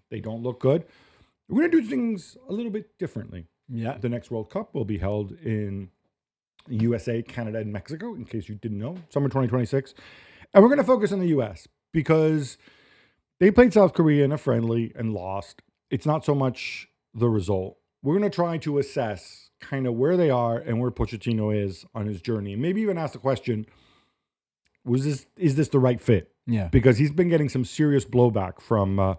They don't look good. We're going to do things a little bit differently. Yeah. The next World Cup will be held in USA, Canada, and Mexico, in case you didn't know, summer 2026. And we're going to focus on the US because they played South Korea in a friendly and lost. It's not so much the result. We're going to try to assess kind of where they are and where Pochettino is on his journey. And maybe even ask the question, is this the right fit? Yeah. Because he's been getting some serious blowback from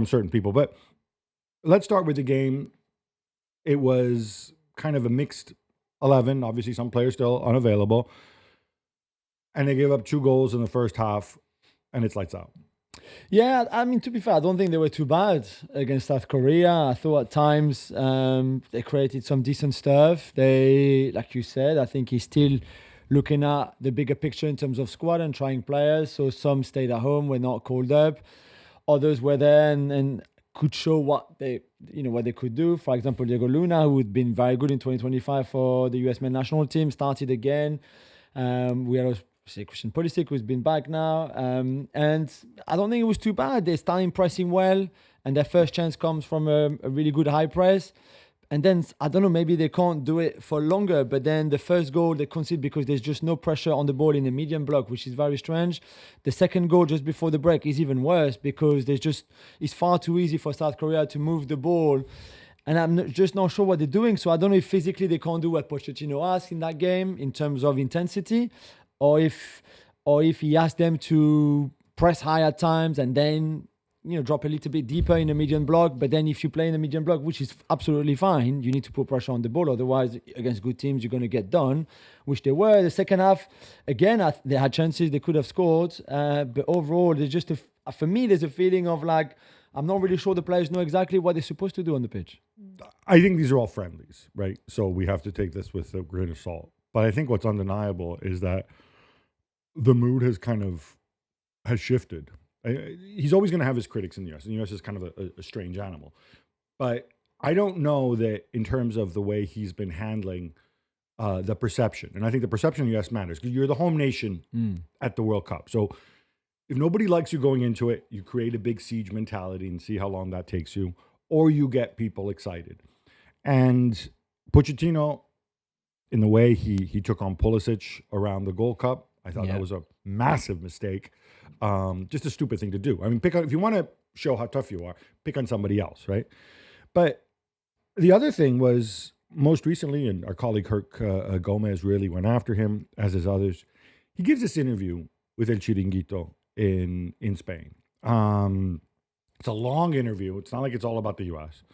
certain people. But let's start with the game. It was kind of a mixed 11. Obviously, some players still unavailable. And they gave up 2 goals in the first half, and it's lights out. Yeah, I mean, to be fair, I don't think they were too bad against South Korea. I thought at times they created some decent stuff. They, like you said, I think he's still looking at the bigger picture in terms of squad and trying players. So some stayed at home, were not called up. Others were there and could show what they could do. For example, Diego Luna, who had been very good in 2025 for the USMNT national team, started again. We had Christian Pulisic, who's been back now. And I don't think it was too bad. They started pressing well, and their first chance comes from a really good high press. And then, I don't know, maybe they can't do it for longer, but then the first goal they concede because there's just no pressure on the ball in the medium block, which is very strange. The second goal just before the break is even worse because it's far too easy for South Korea to move the ball. And I'm just not sure what they're doing. So I don't know if physically they can't do what Pochettino asked in that game in terms of intensity, or if he asked them to press high at times and then drop a little bit deeper in the medium block. But then if you play in the medium block, which is absolutely fine, you need to put pressure on the ball. Otherwise, against good teams, you're going to get done, which they were. The second half, again, they had chances. They could have scored. But overall, there's just for me, there's a feeling of like, I'm not really sure the players know exactly what they're supposed to do on the pitch. I think these are all friendlies, right? So we have to take this with a grain of salt. But I think what's undeniable is that the mood has shifted. He's always going to have his critics in the U.S. And the U.S. is kind of a strange animal. But I don't know that in terms of the way he's been handling the perception. And I think the perception in the U.S. matters because you're the home nation at the World Cup. So if nobody likes you going into it, you create a big siege mentality and see how long that takes you, or you get people excited. And Pochettino, in the way he took on Pulisic around the Gold Cup, I thought that was a massive mistake. Just a stupid thing to do. I mean, if you want to show how tough you are, pick on somebody else, right? But the other thing was, most recently, and our colleague Kirk Gomez really went after him, as is others. He gives this interview with El Chiringuito in Spain. It's a long interview. It's not like it's all about the U.S.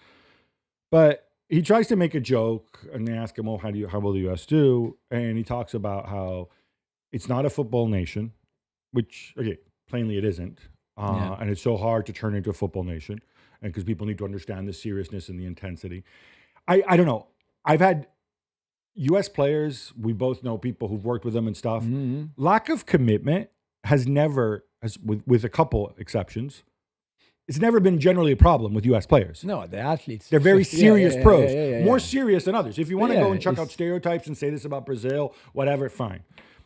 But he tries to make a joke, and they ask him, "Oh, how will the U.S. do?" And he talks about how it's not a football nation, which, okay, plainly it isn't. And it's so hard to turn into a football nation, and because people need to understand the seriousness and the intensity. I don't know. I've had U.S. players, we both know people who've worked with them and stuff. Mm-hmm. Lack of commitment has never, with a couple exceptions, it's never been generally a problem with U.S. players. No, the athletes. They're very serious pros, more serious than others. If you want to go and chuck out stereotypes and say this about Brazil, whatever, fine.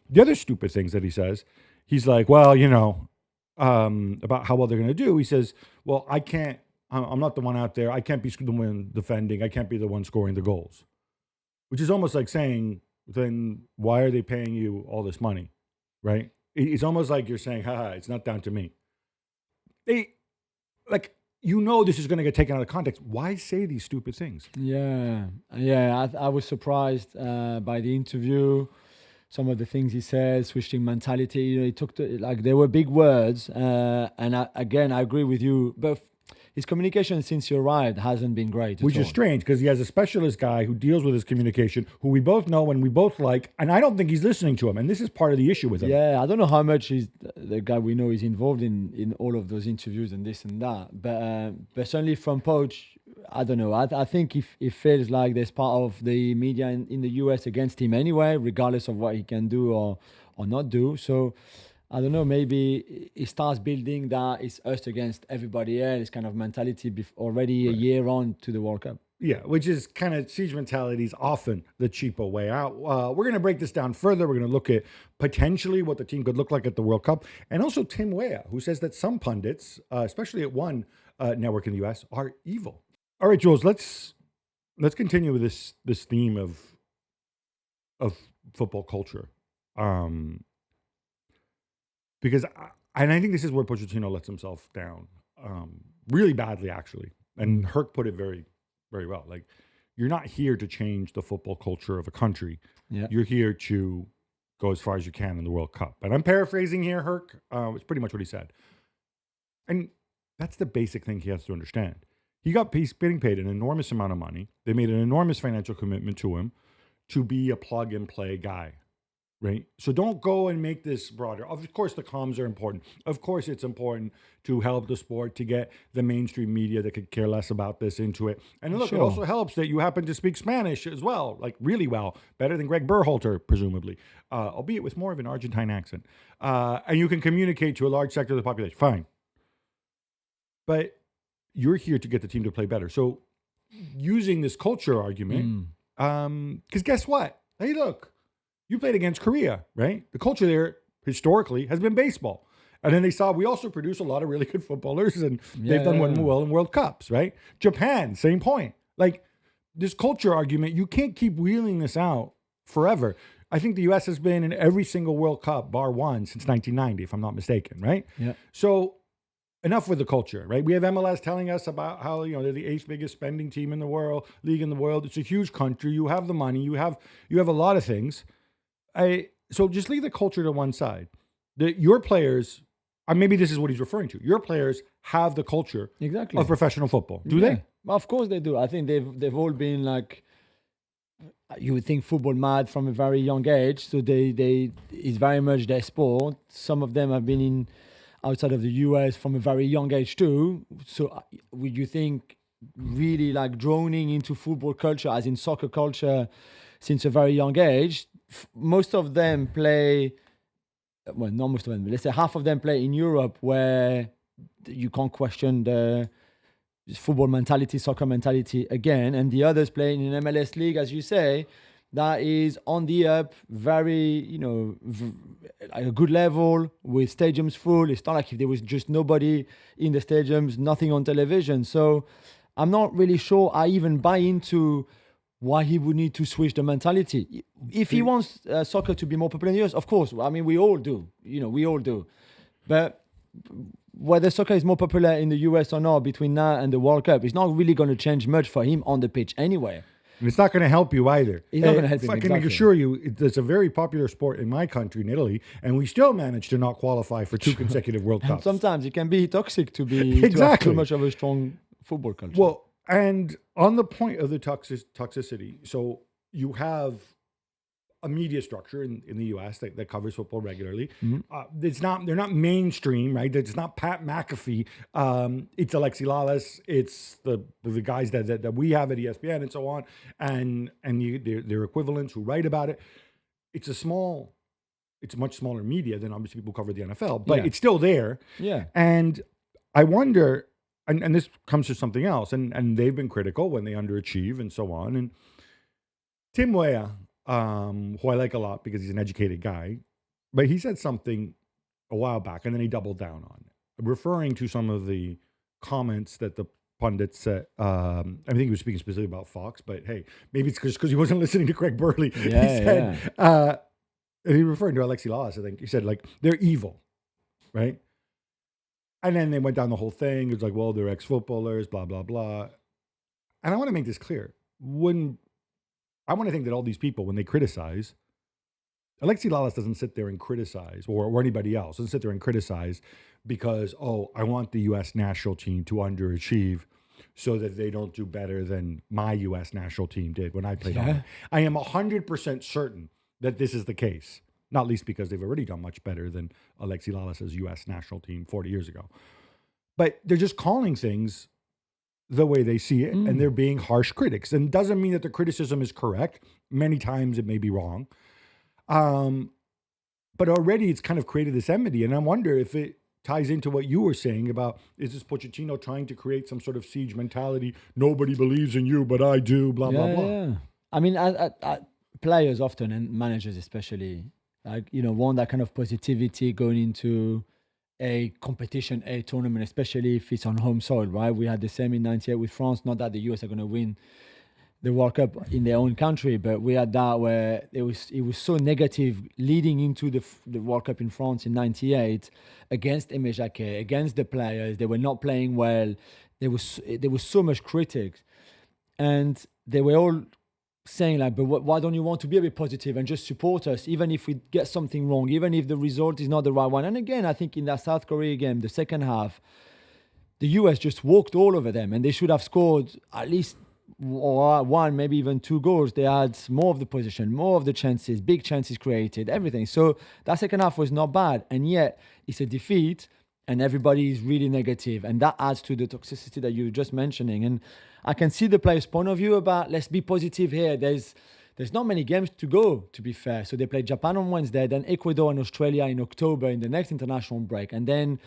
The other stupid things that he says, he's like, well, about how well they're going to do. He says, well, I'm not the one out there. I can't be the one defending. I can't be the one scoring the goals. Which is almost like saying, then why are they paying you all this money, right? It's almost like you're saying, it's not down to me. This is going to get taken out of context. Why say these stupid things? Yeah. I was surprised by the interview. Some of the things he said, switching mentality. He took there were big words, and I agree with you. But his communication since he arrived hasn't been great. Which is strange because he has a specialist guy who deals with his communication, who we both know and we both like, and I don't think he's listening to him. And this is part of the issue with him. Yeah, I don't know how much the guy we know is involved in all of those interviews and this and that. But certainly from Poch, I don't know. I think it feels like there's part of the media in the US against him anyway, regardless of what he can do or not do. So I don't know, maybe it starts building that it's us against everybody else kind of mentality already a year on to the World Cup. Yeah, which is kind of siege mentality is often the cheaper way out. We're going to break this down further. We're going to look at potentially what the team could look like at the World Cup. And also Tim Weah, who says that some pundits, especially at one, network in the US are evil. All right, Jules, let's continue with this theme of football culture. Because I think this is where Pochettino lets himself down really badly, actually. And Herc put it very, very well. Like, you're not here to change the football culture of a country. Yeah. You're here to go as far as you can in the World Cup. And I'm paraphrasing here, Herc. It's pretty much what he said. And that's the basic thing he has to understand. He's getting paid an enormous amount of money. They made an enormous financial commitment to him to be a plug-and-play guy. Right? So don't go and make this broader. Of course, the comms are important. Of course, it's important to help the sport, to get the mainstream media that could care less about this into it. And look, It also helps that you happen to speak Spanish as well, like really well, better than Greg Berhalter, presumably, albeit with more of an Argentine accent. And you can communicate to a large sector of the population. Fine. But you're here to get the team to play better. So using this culture argument, because guess what? Hey, look. You played against Korea, right? The culture there historically has been baseball. And then they saw we also produce a lot of really good footballers, and they've done well in World Cups, right? Japan, same point. Like, this culture argument, you can't keep wheeling this out forever. I think the U.S. has been in every single World Cup, bar one, since 1990, if I'm not mistaken, right? Yeah. So enough with the culture, right? We have MLS telling us about how, they're the 8th biggest spending league in the world. It's a huge country. You have the money. You have a lot of things. So just leave the culture to one side. Your players, maybe this is what he's referring to. Your players have the culture of professional football. Do they? Well, of course they do. I think they've all been like, you would think, football mad from a very young age. So it's very much their sport. Some of them have been outside of the US from a very young age too. So would you think really like droning into football culture, as in soccer culture, since a very young age? Most of them play, well, not most of them, but let's say half of them play in Europe, where you can't question the football mentality, soccer mentality again. And the others play in an MLS league, as you say, that is on the up, very, at a good level, with stadiums full. It's not like if there was just nobody in the stadiums, nothing on television. So I'm not really sure I even buy into why he would need to switch the mentality. If he wants soccer to be more popular in the US, of course. I mean, we all do. We all do. But whether soccer is more popular in the US or not between now and the World Cup, it's not really going to change much for him on the pitch anyway. And it's not going to help you either. It's not going to help him. I can assure you, it's a very popular sport in my country, in Italy, and we still manage to not qualify for 2 consecutive World Cups. Sometimes it can be toxic to have too much of a strong football culture. Well, and on the point of the toxicity, so you have a media structure in the U.S. that covers football regularly. They're not mainstream, right? It's not Pat McAfee. It's Alexi Lalas. It's the guys that we have at ESPN and so on, and their equivalents who write about it. It's a much smaller media than obviously people who cover the NFL, but it's still there. Yeah. And I wonder. And this comes to something else, and they've been critical when they underachieve and so on. And Tim Weah, who I like a lot because he's an educated guy, but he said something a while back, and then he doubled down on it, referring to some of the comments that the pundits said. I think he was speaking specifically about Fox, but hey, maybe it's because he wasn't listening to Craig Burley. And he referred to Alexi Lalas, I think. He said, like, they're evil, right? And then they went down the whole thing. It was like, well, they're ex-footballers, blah, blah, blah. And I want to make this clear. I want to think that all these people, when they criticize, Alexi Lalas doesn't sit there and criticize, or anybody else doesn't sit there and criticize because, I want the U.S. national team to underachieve so that they don't do better than my U.S. national team did when I played on it. I am 100% certain that this is the case. Not least because they've already done much better than Alexi Lalas' U.S. national team 40 years ago. But they're just calling things the way they see it, and they're being harsh critics. And it doesn't mean that the criticism is correct. Many times it may be wrong. But already it's kind of created this enmity. And I wonder if it ties into what you were saying about, is this Pochettino trying to create some sort of siege mentality? Nobody believes in you, but I do, blah, blah, blah. Yeah. I mean, players often, and managers especially, want that kind of positivity going into a competition, a tournament, especially if it's on home soil, right? We had the same in '98 with France. Not that the US are going to win the World Cup in their own country, but we had that where it was so negative leading into the World Cup in France in '98 against Aimé Jacquet, against the players. They were not playing well. There was so much critics, and they were all saying like, but why don't you want to be a bit positive and just support us, even if we get something wrong, even if the result is not the right one? And again, I think in that South Korea game, the second half, the US just walked all over them, and they should have scored at least one, maybe even 2 goals. They had more of the possession, more of the chances, big chances created, everything. So that second half was not bad, and yet it's a defeat, and everybody is really negative, and that adds to the toxicity that you were just mentioning. And I can see the players' point of view about let's be positive here. There's not many games to go, to be fair. So they play Japan on Wednesday, then Ecuador and Australia in October in the next international break, and then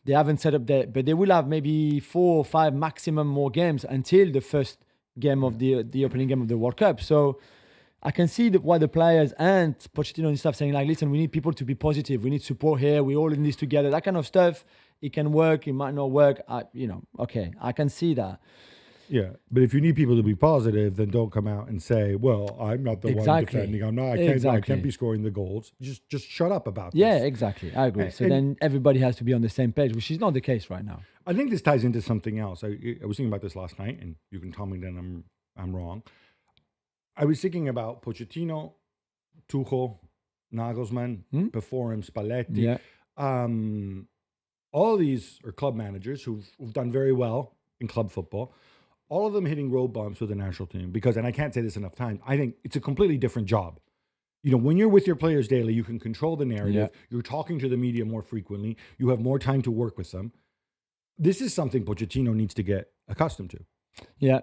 they haven't set up that, but they will have maybe 4 or 5 maximum more games until the first game of the opening game of the World Cup. So I can see why the players and Pochettino and stuff saying like, listen, we need people to be positive. We need support here. We're all in this together. That kind of stuff. It can work. It might not work. Okay, I can see that. Yeah, but if you need people to be positive, then don't come out and say, "Well, I'm not the one defending. I'm not. I can't be scoring the goals." Just shut up about this. Yeah, exactly. I agree. So then everybody has to be on the same page, which is not the case right now. I think this ties into something else. I was thinking about this last night, and you can tell me then I'm wrong. I was thinking about Pochettino, Tuchel, Nagelsmann, before him Spalletti. Yeah. All these are club managers who've done very well in club football. All of them hitting road bumps with the national team because, and I can't say this enough times, I think it's a completely different job. You know, when you're with your players daily, you can control the narrative. Yeah. You're talking to the media more frequently. You have more time to work with them. This is something Pochettino needs to get accustomed to. Yeah.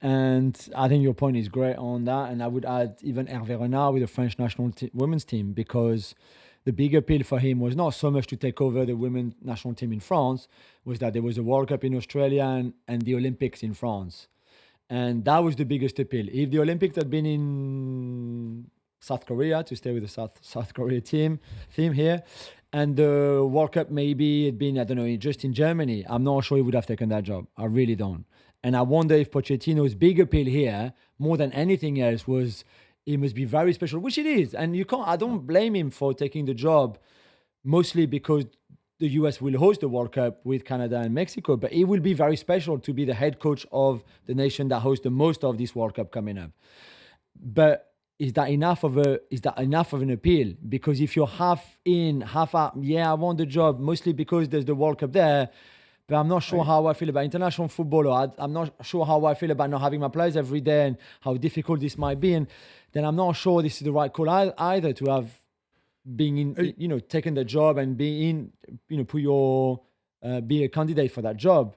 And I think your point is great on that. And I would add even Hervé Renard with the French national women's team, because the big appeal for him was not so much to take over the women's national team in France, was that there was a World Cup in Australia and the Olympics in France. And that was the biggest appeal. If the Olympics had been in South Korea, to stay with the South Korea theme here, and the World Cup maybe had been, I don't know, just in Germany, I'm not sure he would have taken that job. I really don't. And I wonder if Pochettino's big appeal here, more than anything else, was it must be very special, which it is. And I don't blame him for taking the job, mostly because the US will host the World Cup with Canada and Mexico, but it will be very special to be the head coach of the nation that hosts the most of this World Cup coming up. But is that enough of an appeal? Because if you're half in, half out, I want the job mostly because there's the World Cup there, but I'm not sure how I feel about international football, or I'm not sure how I feel about not having my players every day and how difficult this might be. And then I'm not sure this is the right call either to have being in, taken the job and be in, be a candidate for that job.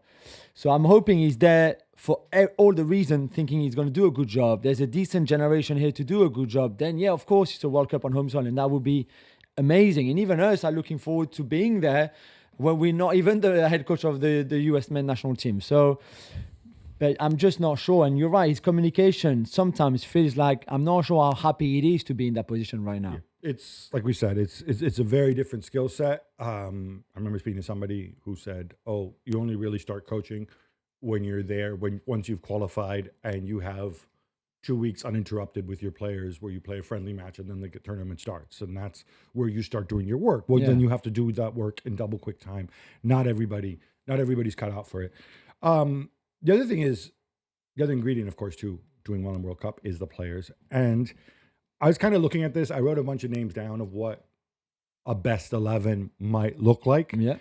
So I'm hoping he's there for all the reason, thinking he's going to do a good job. There's a decent generation here to do a good job. Then, of course, it's a World Cup on home soil, and that would be amazing. And even us are looking forward to being there when we're not even the head coach of the US men's national team. So, but I'm just not sure. And you're right, his communication sometimes feels like I'm not sure how happy it is to be in that position right now. Yeah. It's like we said, it's a very different skill set. I remember speaking to somebody who said, "Oh, you only really start coaching when you're there, once you've qualified and you have 2 weeks uninterrupted with your players, where you play a friendly match and then the tournament starts, and that's where you start doing your work." Well, then you have to do that work in double quick time. Not everybody's cut out for it. The other thing is, the other ingredient, of course, to doing well in World Cup is the players. And I was kind of looking at this. I wrote a bunch of names down of what a best 11 might look like. Yeah.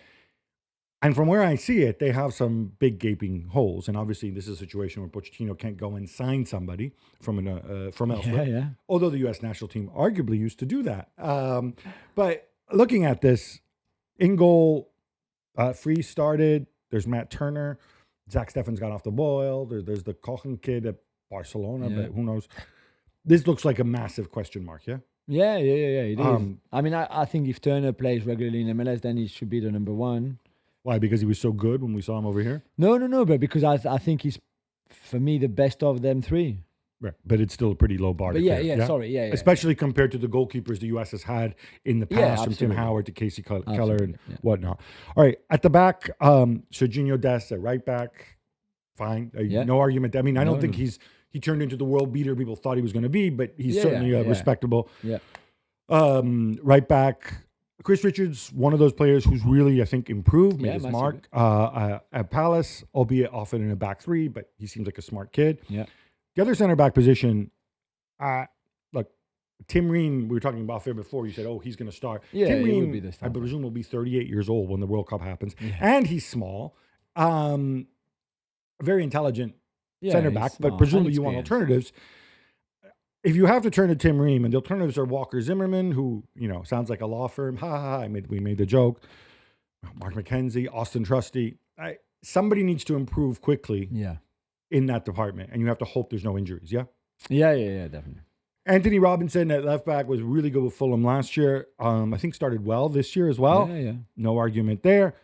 And from where I see it, they have some big gaping holes. And obviously, this is a situation where Pochettino can't go and sign somebody from elsewhere. Yeah. Although the U.S. national team arguably used to do that. But looking at this, in goal, Free started. There's Matt Turner. Zach Steffen's got off the boil. There's the Kochen kid at Barcelona, but who knows? This looks like a massive question mark, yeah? Yeah, it is. I mean, I think if Turner plays regularly in MLS, then he should be the number one. Why? Because he was so good when we saw him over here? No, but because I think he's, for me, the best of them three. Right. But it's still a pretty low bar. But sorry. Especially compared to the goalkeepers the U.S. has had in the past, from Tim absolutely. Howard to Casey Keller and Absolutely, whatnot. All right. At the back, Serginho Dest at right back, fine. No argument. I mean, I don't think he turned into the world beater people thought he was going to be, but he's certainly respectable. Yeah. Right back, Chris Richards, one of those players who's really, I think, improved, made his mark at Palace, albeit often in a back three, but he seems like a smart kid. Yeah. The other center back position, look, Tim Ream, we were talking about before. You said, he's going to start. Yeah, Tim will be Ream, the I starter. presume, will be 38 years old when the World Cup happens. Yeah. And he's small. Very intelligent center back, but presumably you want alternatives. If you have to turn to Tim Ream, and the alternatives are Walker Zimmerman, who, sounds like a law firm. We made the joke. Mark McKenzie, Austin Trusty. Somebody needs to improve quickly. Yeah. In that department, and you have to hope there's no injuries. Yeah, definitely. Anthony Robinson at left back was really good with Fulham last year. I think started well this year as well. Yeah. No argument there.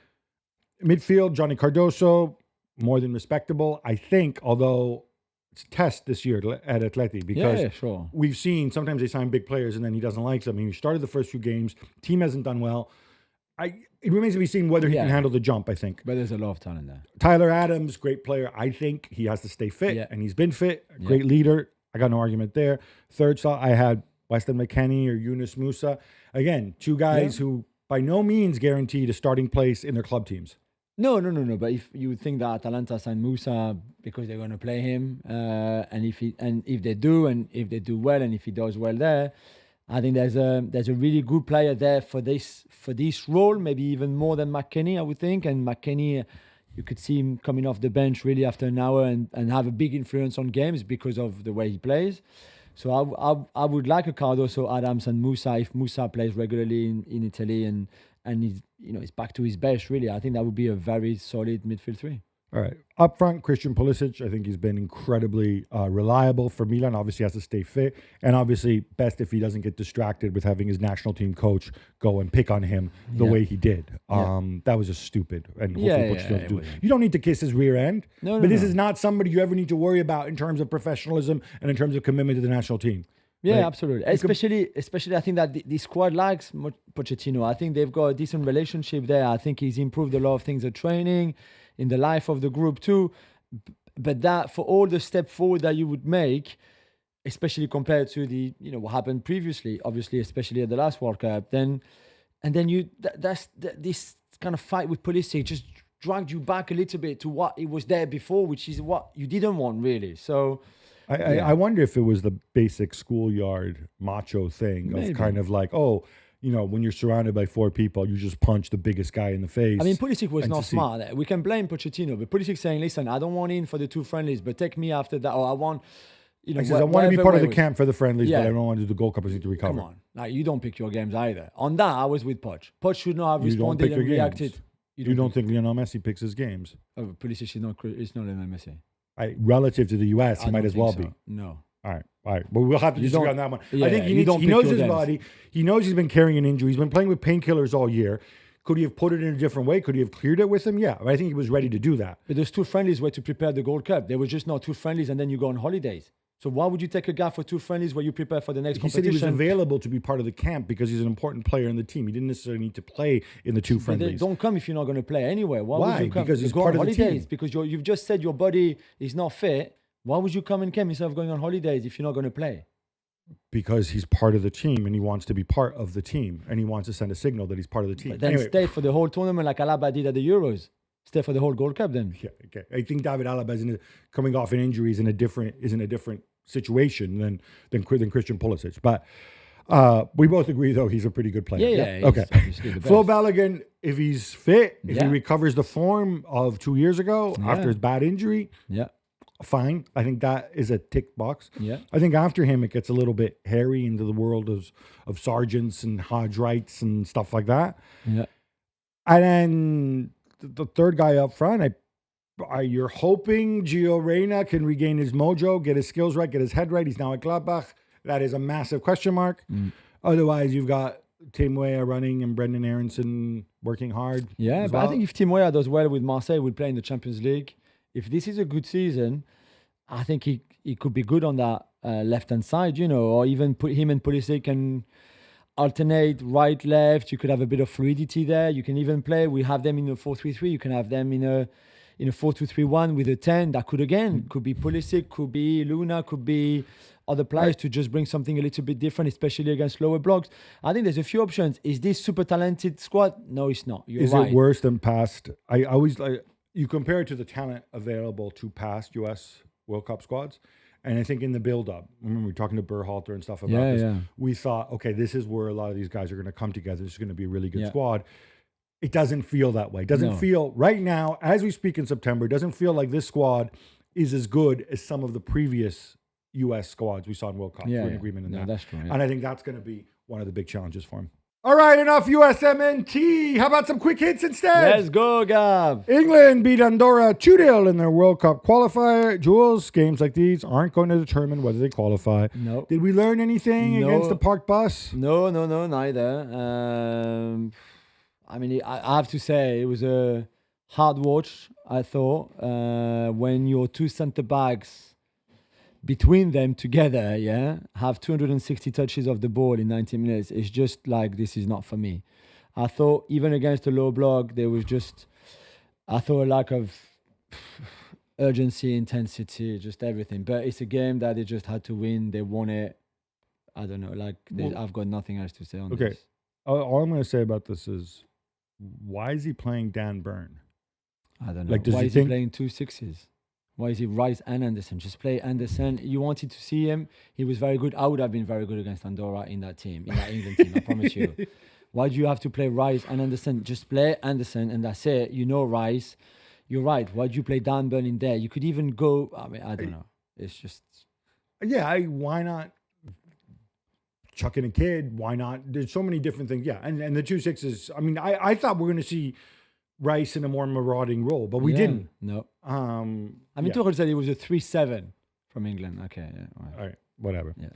Midfield, Johnny Cardoso, more than respectable, I think. Although it's a test this year at Atleti because sure. We've seen sometimes they sign big players and then he doesn't like them. I mean, he started the first few games. Team hasn't done well. It remains to be seen whether he can handle the jump, I think. But there's a lot of talent there. Tyler Adams, great player. I think he has to stay fit, and he's been fit. Great leader. I got no argument there. Third slot, I had Weston McKennie or Yunus Musa. Again, two guys who by no means guaranteed a starting place in their club teams. No. But if you would think that Atalanta signed Musa because they're going to play him, and if they do well, and if he does well there, I think there's a really good player there for this role, maybe even more than McKennie, I would think. And McKennie, you could see him coming off the bench really after an hour and have a big influence on games because of the way he plays. So I would like a Cardoso, Adams, and Musa if Musa plays regularly in Italy and he's back to his best. Really, I think that would be a very solid midfield three. All right. Up front, Christian Pulisic, I think he's been incredibly reliable for Milan. Obviously has to stay fit. And obviously best if he doesn't get distracted with having his national team coach go and pick on him the way he did. That was just stupid. And hopefully Pochettino do. You don't need to kiss his rear end. But this is not somebody you ever need to worry about in terms of professionalism and in terms of commitment to the national team. Yeah, right? Absolutely. Especially I think that the squad likes Pochettino. I think they've got a decent relationship there. I think he's improved a lot of things at training, in the life of the group too. But that for all the step forward that you would make, especially compared to the what happened previously, obviously, especially at the last World Cup, this kind of fight with Pulisic just dragged you back a little bit to what it was there before, which is what you didn't want really. So I wonder if it was the basic schoolyard macho thing of kind of like, when you're surrounded by four people, you just punch the biggest guy in the face. I mean, Pulisic was not smart. We can blame Pochettino, but Pulisic saying, listen, I don't want in for the two friendlies, but take me after that. Or I want, I want to be part of the camp for the friendlies, but I don't want to do the Gold Cup. I need to recover. Come on. You don't pick your games either. On that, I was with Poch. Poch should not have responded and reacted. You don't think Lionel Messi picks his games? Pulisic is not Lionel Messi. Relative to the US, he might as well be. No. All right. But we'll have to disagree on that one. Yeah, I think he knows his body. He knows he's been carrying an injury. He's been playing with painkillers all year. Could he have put it in a different way? Could he have cleared it with him? Yeah. I think he was ready to do that. But those two friendlies were to prepare the Gold Cup. There were just not two friendlies and then you go on holidays. So why would you take a guy for two friendlies where you prepare for the next competition? He said he was available to be part of the camp because he's an important player in the team. He didn't necessarily need to play in the two friendlies. Don't come if you're not going to play anyway. Why would you come? Because he's part of the team. Because you've just said your body is not fit. Why would you come in camp instead of going on holidays if you're not going to play? Because he's part of the team and he wants to be part of the team and he wants to send a signal that he's part of the team. But then stay for the whole tournament like Alaba did at the Euros. Stay for the whole Gold Cup then. Yeah, okay. I think David Alaba is coming off an injury is in a different situation than Christian Pulisic. But we both agree though he's a pretty good player. Yeah. Okay. Flo Balogun, if he's fit, if he recovers the form of 2 years ago after his bad injury, fine. I think that is a tick box. Yeah. I think after him, it gets a little bit hairy into the world of sergeants and Hodge Wrights and stuff like that. Yeah. And then the third guy up front, you're hoping Gio Reyna can regain his mojo, get his skills right, get his head right. He's now at Gladbach. That is a massive question mark. Otherwise, you've got Tim Weah running and Brendan Aronson working hard. Yeah, but I think if Tim Weah does well with Marseille, we'll play in the Champions League. If this is a good season, I think he could be good on that left-hand side, or even put him and Pulisic can alternate right, left. You could have a bit of fluidity there. You can even play. We have them in a 4-3-3. You can have them in a 4-2-3-1 with a 10. That could be Pulisic, could be Luna, could be other players to just bring something a little bit different, especially against lower blocks. I think there's a few options. Is this super talented squad? No, it's not. You're right. Is it worse than past? I always you compare it to the talent available to past US World Cup squads. And I think in the build-up, remember we were talking to Berhalter and stuff about this. Yeah. We thought, okay, this is where a lot of these guys are going to come together. This is going to be a really good squad. It doesn't feel that way. It doesn't feel right now, as we speak in September, it doesn't feel like this squad is as good as some of the previous U.S. squads we saw in World Cup. We're in agreement on that. That's true. And I think that's going to be one of the big challenges for him. All right, enough USMNT. How about some quick hits instead? Let's go, Gab. England beat Andorra 2-0 in their World Cup qualifier. Jules, games like these aren't going to determine whether they qualify. No. Did we learn anything against the parked bus? No, neither. I have to say, it was a hard watch, I thought, when your two centre-backs between them together, have 260 touches of the ball in 90 minutes. It's just like, this is not for me. I thought even against the low block, there was a lack of urgency, intensity, just everything. But it's a game that they just had to win. They won it. I don't know. I've got nothing else to say on this. All I'm going to say about this is, why is he playing Dan Burn? I don't know. Why is he playing 2 6s? Why is he Rice and Anderson? Just play Anderson. You wanted to see him. He was very good. I would have been very good against Andorra in that team, in that England team, I promise you. Why do you have to play Rice and Anderson? Just play Anderson and that's it. Rice. You're right. Why do you play Dan Burn in there? You could even go, I don't know. It's just... Yeah, why not chuck in a kid? Why not? There's so many different things. Yeah, and the 2 6s, I thought we were going to see Rice in a more marauding role, but we didn't. No. Tuchel said it was a 3-7 from England. Okay. All right. Whatever. Yeah.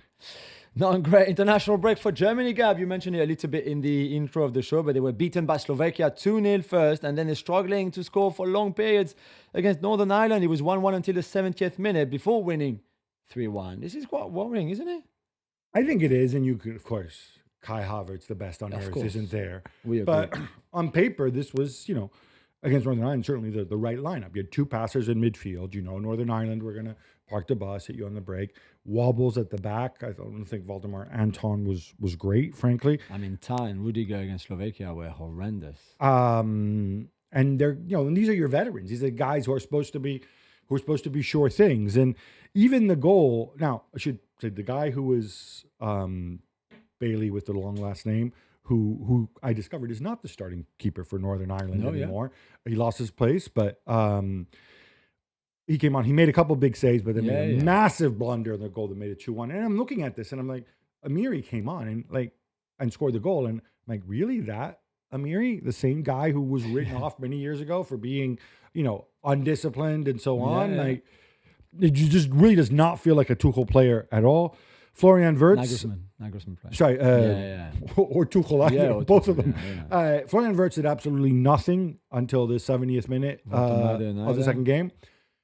Not a great international break for Germany, Gab. You mentioned it a little bit in the intro of the show, but they were beaten by Slovakia 2-0 first, and then they're struggling to score for long periods against Northern Ireland. It was 1-1 until the 70th minute before winning 3-1. This is quite worrying, isn't it? I think it is, and you could, of course, Kai Havertz, the best on earth, isn't there. But on paper, this was, against Northern Ireland, certainly the right lineup. You had two passers in midfield. Northern Ireland were going to park the bus, hit you on the break. Wobbles at the back. I don't think Valdemar Anton was great, frankly. Ta and Rudiger against Slovakia were horrendous. And they're, and these are your veterans. These are guys who are supposed to be sure things. And even the goal, now I should say the guy who was Bailey with the long last name, who I discovered is not the starting keeper for Northern Ireland anymore. Yeah. He lost his place, but he came on. He made a couple big saves, but then made a massive blunder in the goal that made it 2-1. And I'm looking at this, and I'm like, Amiri came on and scored the goal, and I'm like, really, that Amiri, the same guy who was written off many years ago for being, undisciplined and so on. Like, it just really does not feel like a Tuchel player at all. Florian Wirtz. Nagelsmann player. Sorry. Or Tuchel. Both of them. Yeah. Florian Wirtz did absolutely nothing until the 70th minute of the second game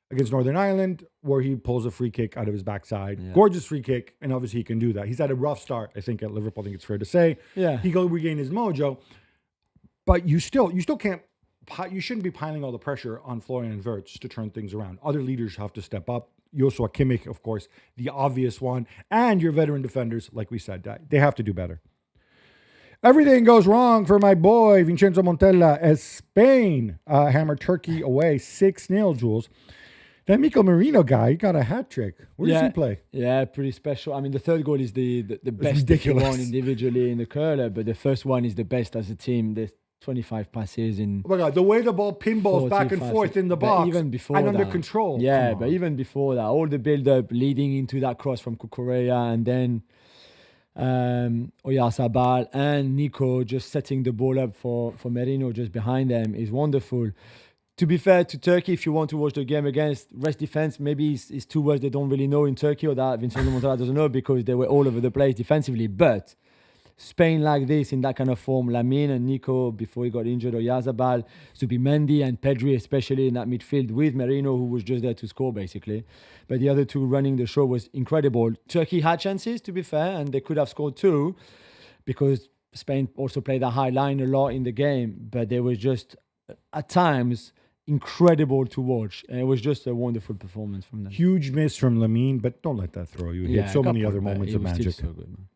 against Northern Ireland, where he pulls a free kick out of his backside. Yeah. Gorgeous free kick, and obviously he can do that. He's had a rough start, I think, at Liverpool. I think it's fair to say. Yeah. He will regain his mojo, but you still can't. You shouldn't be piling all the pressure on Florian Wirtz to turn things around. Other leaders have to step up. Joshua Kimmich, of course, the obvious one, and your veteran defenders, like we said, they have to do better. Everything goes wrong for my boy Vincenzo Montella as Spain hammered Turkey away 6-0, Jules. That Mikel Merino guy, he got a hat trick. Where does he play? Yeah, pretty special. The third goal is the best one individually in the curler, but the first one is the best as a team. There's 25 passes in. Oh my God, the way the ball pinballs back and forth in the box even before and under control. Yeah, but even before that, all the build-up leading into that cross from Cucurella, and then Oyarzabal and Nico just setting the ball up for Merino just behind them is wonderful. To be fair to Turkey, if you want to watch the game against rest defense, maybe it's two words they don't really know in Turkey, or that Vincenzo Montella doesn't know, because they were all over the place defensively. But Spain like this in that kind of form, Lamine and Nico before he got injured, or Yazabal, Zubimendi and Pedri, especially in that midfield with Mourinho, who was just there to score basically. But the other two running the show was incredible. Turkey had chances, to be fair, and they could have scored too, because Spain also played a high line a lot in the game, but they were just at times incredible to watch, and it was just a wonderful performance from them. Huge miss from Lamine, but don't let that throw you. He had so many other moments of magic. So good, man.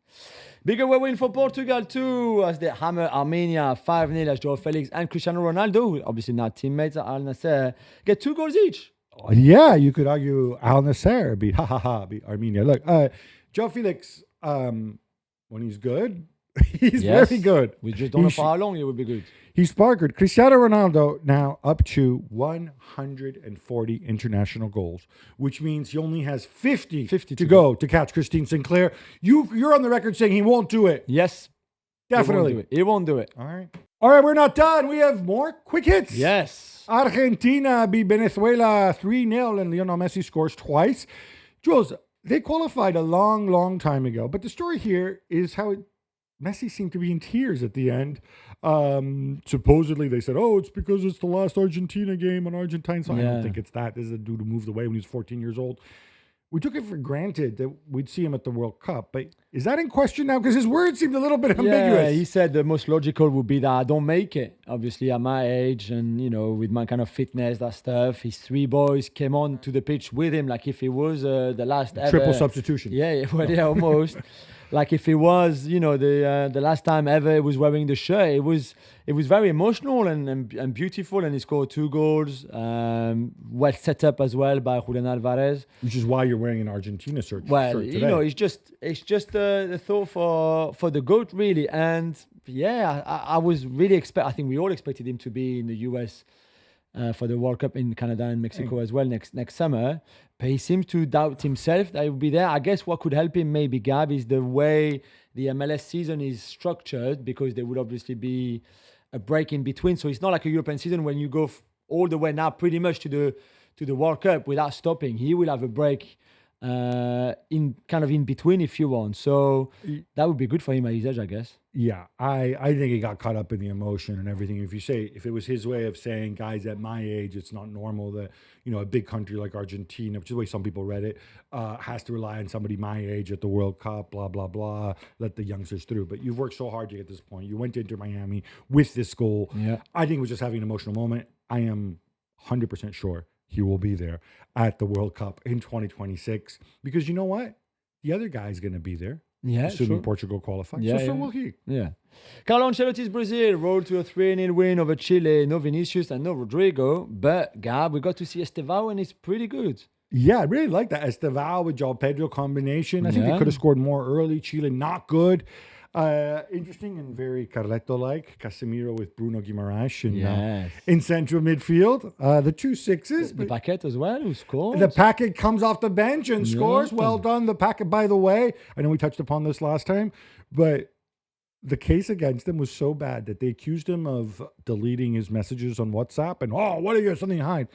Big away win for Portugal too, as they hammer Armenia 5-0, as Joao Felix and Cristiano Ronaldo, obviously not teammates at Al Nassr, get 2 goals each. Yeah, you could argue Al Nassr beat Armenia. Look, Joao Felix, when he's good, he's very good. We just don't know for how long he will be good. He's sparkered. Cristiano Ronaldo now up to 140 international goals, which means he only has 50 to go to catch Christine Sinclair. You're on the record saying he won't do it. Yes. Definitely. He won't do it. All right, we're not done. We have more quick hits. Yes. Argentina beat Venezuela 3-0, and Lionel Messi scores twice. Jules, they qualified a long, long time ago, but the story here is how Messi seemed to be in tears at the end. Supposedly they said, it's because it's the last Argentina game on Argentine side. I don't think it's that. This is a dude who moved away when he was 14 years old. We took it for granted that we'd see him at the World Cup, but is that in question now? Because his words seemed a little bit ambiguous. Yeah, he said the most logical would be that I don't make it. Obviously, at my age and, with my kind of fitness, that stuff, his 3 boys came on to the pitch with him like if it was the last ever. Triple substitution. Yeah, almost. Like if it was, the last time ever he was wearing the shirt. It was very emotional and beautiful, and he scored 2 goals. Well set up as well by Julian Alvarez. Which is why you're wearing an Argentina shirt today. It's just the thought for the GOAT, really. And I was really I think we all expected him to be in the US for the World Cup in Canada and Mexico as well next summer. But he seems to doubt himself that he will be there. I guess what could help him maybe, Gab, is the way the MLS season is structured, because there would obviously be a break in between. So it's not like a European season when you go all the way now pretty much to the World Cup without stopping. He will have a break in between, if you want. So that would be good for him at his age, I guess. Yeah, I think he got caught up in the emotion and everything. If it was his way of saying, guys, at my age, it's not normal that, a big country like Argentina, which is the way some people read it, has to rely on somebody my age at the World Cup, blah, blah, blah, let the youngsters through. But you've worked so hard to get to this point. You went to Inter Miami with this goal. Yeah. I think it was just having an emotional moment. I am 100% sure he will be there at the World Cup in 2026, because you know what? The other guy's going to be there. Yeah, assuming Portugal qualifies. So will he. Yeah. Carlo Ancelotti's Brazil rolled to a 3-0 win over Chile. No Vinicius and no Rodrigo. But, Gab, we got to see Estevao, and it's pretty good. Yeah, I really like that Estevao with João Pedro combination. I think they could have scored more early. Chile, not good. Interesting and very Carleto-like. Casemiro with Bruno Guimaraes in central midfield. The 2 6s. The Paquet as well, who scored. The Paquet comes off the bench and scores. Well done, the Paquet, by the way. I know we touched upon this last time, but the case against him was so bad that they accused him of deleting his messages on WhatsApp. And, what are you, something to hide?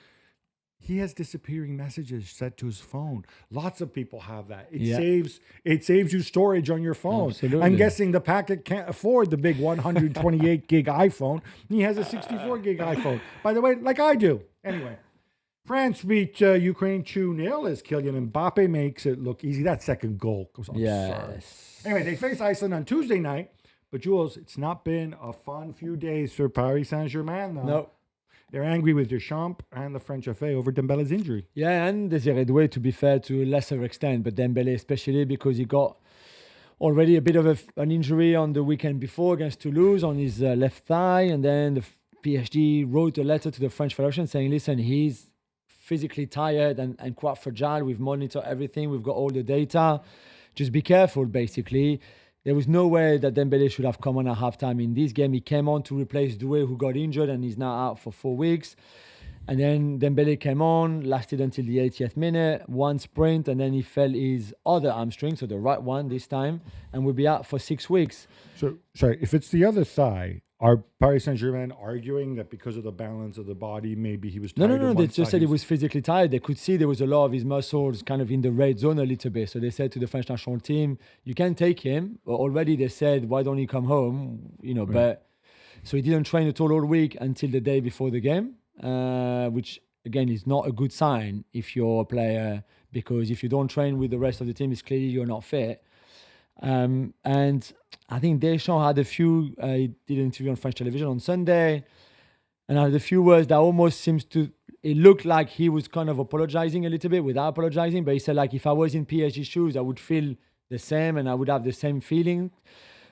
He has disappearing messages set to his phone. Lots of people have that. It saves you storage on your phone. Absolutely. I'm guessing the Paquet can't afford the big 128 gig iPhone. He has a 64 gig iPhone. By the way, like I do. Anyway, France beat Ukraine 2-0 as Kylian Mbappe makes it look easy. That second goal was absurd. Anyway, they face Iceland on Tuesday night. But Jules, it's not been a fun few days for Paris Saint-Germain, though. No. They're angry with Deschamps and the French FA over Dembele's injury. Yeah, and Desiré Doué, to be fair, to a lesser extent, but Dembele especially, because he got already a bit of an injury on the weekend before against Toulouse on his left thigh, and then the PSG wrote a letter to the French Federation saying, listen, he's physically tired and quite fragile. We've monitored everything. We've got all the data. Just be careful, basically. There was no way that Dembele should have come on at halftime in this game. He came on to replace Doué, who got injured and is now out for 4 weeks. And then Dembele came on, lasted until the 80th minute, 1 sprint, and then he felt his other hamstring, so the right one this time, and will be out for 6 weeks. So, sorry, if it's the other thigh, Are Paris Saint-Germain arguing that because of the balance of the body, maybe he was tired? No. They just said he was physically tired. They could see there was a lot of his muscles kind of in the red zone a little bit. So they said to the French national team, you can take him. Already they said, why don't he come home? But so he didn't train at all week until the day before the game, which again is not a good sign if you're a player, because if you don't train with the rest of the team, it's clearly you're not fit. And I think Deschamps had he did an interview on French television on Sunday, and had a few words that almost it looked like he was kind of apologizing a little bit without apologizing, but he said, like, if I was in PSG shoes, I would feel the same and I would have the same feeling.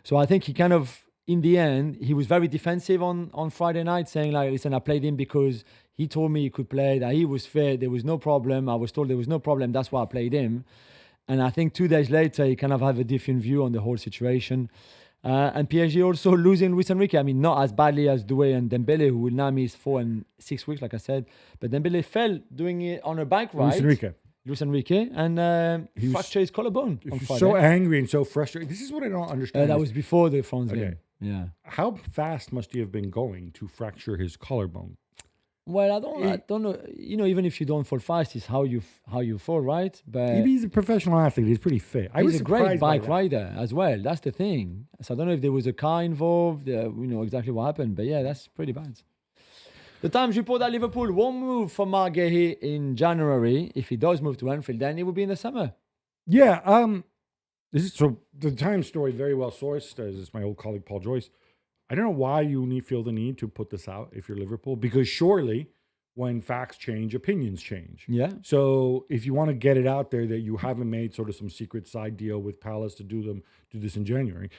So I think he kind of, in the end, he was very defensive on Friday night, saying, like, listen, I played him because he told me he could play, that he was fit, there was no problem. I was told there was no problem, that's why I played him. And I think 2 days later, he kind of have a different view on the whole situation. And PSG also losing Luis Enrique. I mean, not as badly as Doué and Dembele, who will now miss 4 and 6 weeks, like I said. But Dembele fell doing it on a bike ride. Luis Enrique. And he fractured his collarbone on Friday. So angry and so frustrated. This is what I don't understand. That was before the France game. Yeah. How fast must he have been going to fracture his collarbone? Well, I don't know. Even if you don't fall fast, it's how you fall, right? But he's a professional athlete. He's pretty fit. He's a great bike rider as well. That's the thing. So I don't know if there was a car involved. Exactly what happened. But yeah, that's pretty bad. The Times report that Liverpool won't move for Marc Guéhi in January. If he does move to Anfield, then it will be in the summer. Yeah. So the Times story, very well sourced. This is my old colleague Paul Joyce. I don't know why you feel the need to put this out if you're Liverpool, because surely when facts change, opinions change. Yeah. So if you want to get it out there that you haven't made sort of some secret side deal with Palace to do this in January,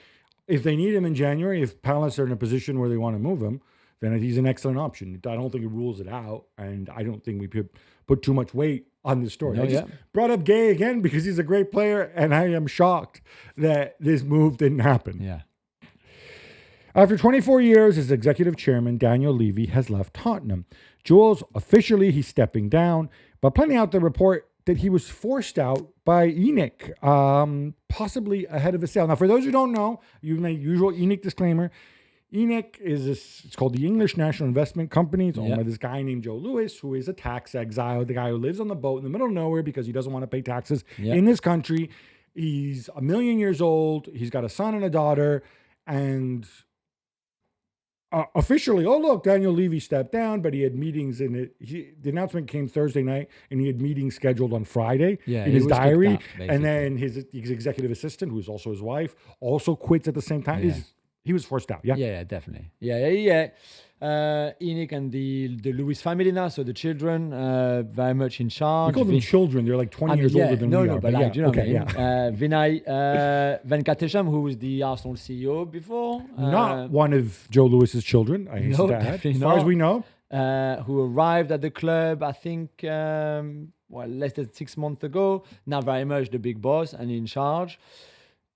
if they need him in January, if Palace are in a position where they want to move him, then he's an excellent option. I don't think it rules it out, and I don't think we could put too much weight on this story. I just brought up Gay again because he's a great player, and I am shocked that this move didn't happen. Yeah. After 24 years as executive chairman, Daniel Levy has left Tottenham. Jules, officially, he's stepping down, but plenty out the report that he was forced out by ENIC, possibly ahead of a sale. Now, for those who don't know, you make usual ENIC disclaimer. ENIC it's called the English National Investment Company. It's owned by this guy named Joe Lewis, who is a tax exile, the guy who lives on the boat in the middle of nowhere because he doesn't want to pay taxes in this country. He's 1 million years old. He's got a son and a daughter, and officially, look, Daniel Levy stepped down, but he had meetings the announcement came Thursday night, and he had meetings scheduled on Friday in his diary. And then his executive assistant, who is also his wife, also quits at the same time. Yeah. He was forced out, yeah? Yeah, definitely. Yeah. ENIC and the Lewis family now, so the children, very much in charge. We call them children. They're like 20 years older than we are. No, but like, do you know what I mean? Vinay Venkatesham, who was the Arsenal CEO before. Not one of Joe Lewis's children, I hasten to add, as far as we know. Who arrived at the club, I think, less than 6 months ago. Now very much the big boss and in charge.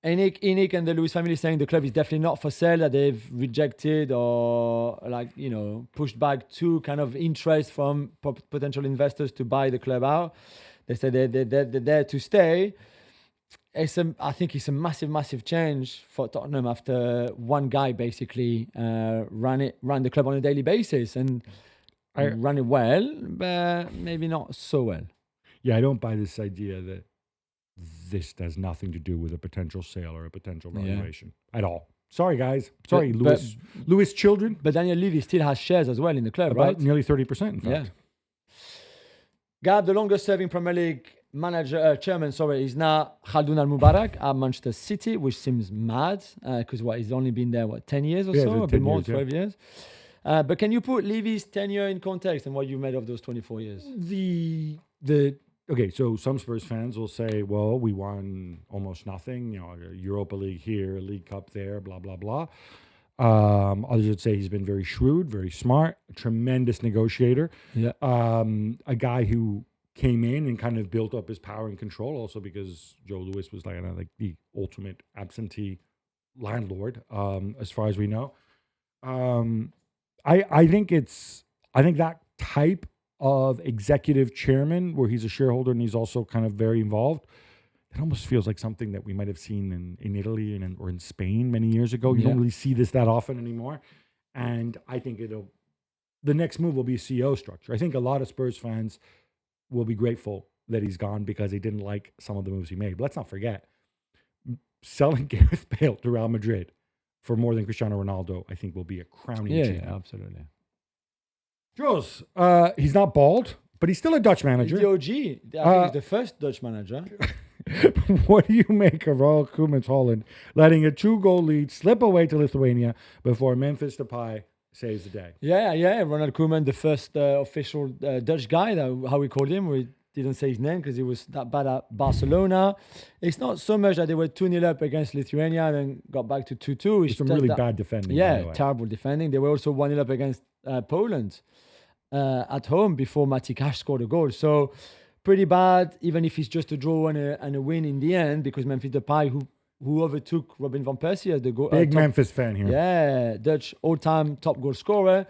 ENIC and the Lewis family saying the club is definitely not for sale, that they've rejected or pushed back to kind of interest from potential investors to buy the club out. They said they're there to stay. I think it's a massive change for Tottenham after one guy basically ran the club on a daily basis and ran it well, but maybe not so well. Yeah, I don't buy this idea that this has nothing to do with a potential sale or a potential valuation at all. Sorry, guys. Sorry, Lewis children. But Daniel Levy still has shares as well in the club, about right? Nearly 30%, in fact. Yeah. Gab, the longest-serving Premier League chairman, is now Khaldoun Al-Mubarak at Manchester City, which seems mad because he's only been there, 10 years or so? A bit more, 12 years. But can you put Levy's tenure in context and what you made of those 24 years? Okay, so some Spurs fans will say, well, we won almost nothing, a Europa League here, a League Cup there, blah, blah, blah. Others would say he's been very shrewd, very smart, a tremendous negotiator. Yeah. A guy who came in and kind of built up his power and control, also because Joe Lewis was like the ultimate absentee landlord, as far as we know. I think that type of executive chairman where he's a shareholder and he's also kind of very involved, it almost feels like something that we might have seen in Italy or in Spain many years ago. You don't really see this that often anymore. And I think the next move will be CEO structure. I think a lot of Spurs fans will be grateful that he's gone because they didn't like some of the moves he made. But let's not forget, selling Gareth Bale to Real Madrid for more than Cristiano Ronaldo, I think will be a crowning achievement. Yeah, absolutely. Jules, he's not bald, but he's still a Dutch manager. He's the OG. I think he's the first Dutch manager. What do you make of Ronald Koeman's Holland letting a 2-goal lead slip away to Lithuania before Memphis Depay saves the day? Yeah. Ronald Koeman, the first official Dutch guy, how we called him. We didn't say his name because he was that bad at Barcelona. It's not so much that they were 2-0 up against Lithuania and then got back to 2-2. It's some really bad defending. Yeah, terrible defending. They were also 1-0 up against Poland at home before Mati Cash scored a goal. So pretty bad, even if it's just a draw and a win in the end, because Memphis Depay, who overtook Robin van Persie as the goal. Big Memphis fan here. Yeah, Dutch all-time top goal scorer.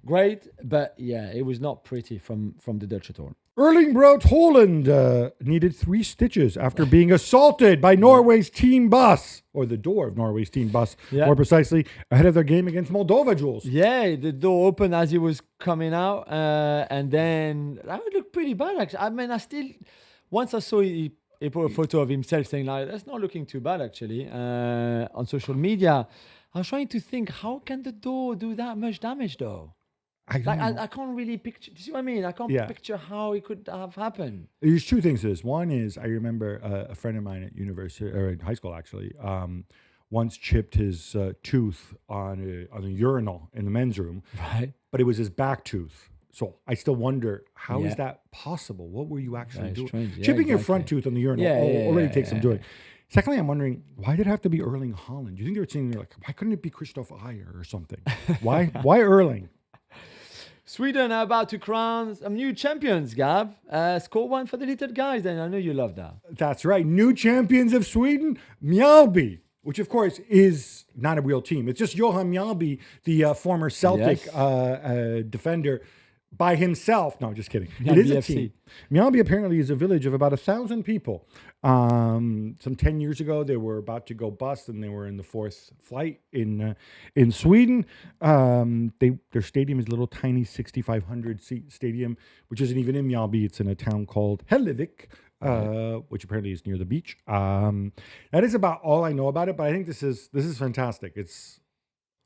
Great, but yeah, it was not pretty from the Dutch at all. Erling Braut Haaland needed 3 stitches after being assaulted by Norway's team bus, or the door of Norway's team bus, more precisely, ahead of their game against Moldova, Jules. Yeah, the door opened as he was coming out, and then that would look pretty bad, actually. I mean, once I saw he put a photo of himself saying, like, that's not looking too bad, actually, on social media. I was trying to think, how can the door do that much damage, though? I can't really picture. Do you see what I mean? I can't picture how it could have happened. There's 2 things to this. One is I remember a friend of mine at university or in high school actually once chipped his tooth on a urinal in the men's room. Right. But it was his back tooth. So I still wonder, how is that possible? What were you actually doing? Strange. Yeah, Chipping your front tooth on the urinal already takes some doing. Secondly, I'm wondering, why did it have to be Erling Haaland? Do you think they were saying, like, why couldn't it be Christoph Ayer or something? Why Erling? Sweden are about to crown some new champions, Gab. Score one for the little guys, and I know you love that. That's right. New champions of Sweden, Mjällby, which of course is not a real team. It's just Johan Mjällby, the former Celtic defender, by himself. No, just kidding. It is a team. Mjällby apparently is a village of about 1,000 people. Some 10 years ago, they were about to go bust, and they were in the 4th flight in Sweden. Their stadium is a little tiny 6,500 seat stadium, which isn't even in Mjällby. It's in a town called Hellevik, which apparently is near the beach. That is about all I know about it, but I think this is fantastic. It's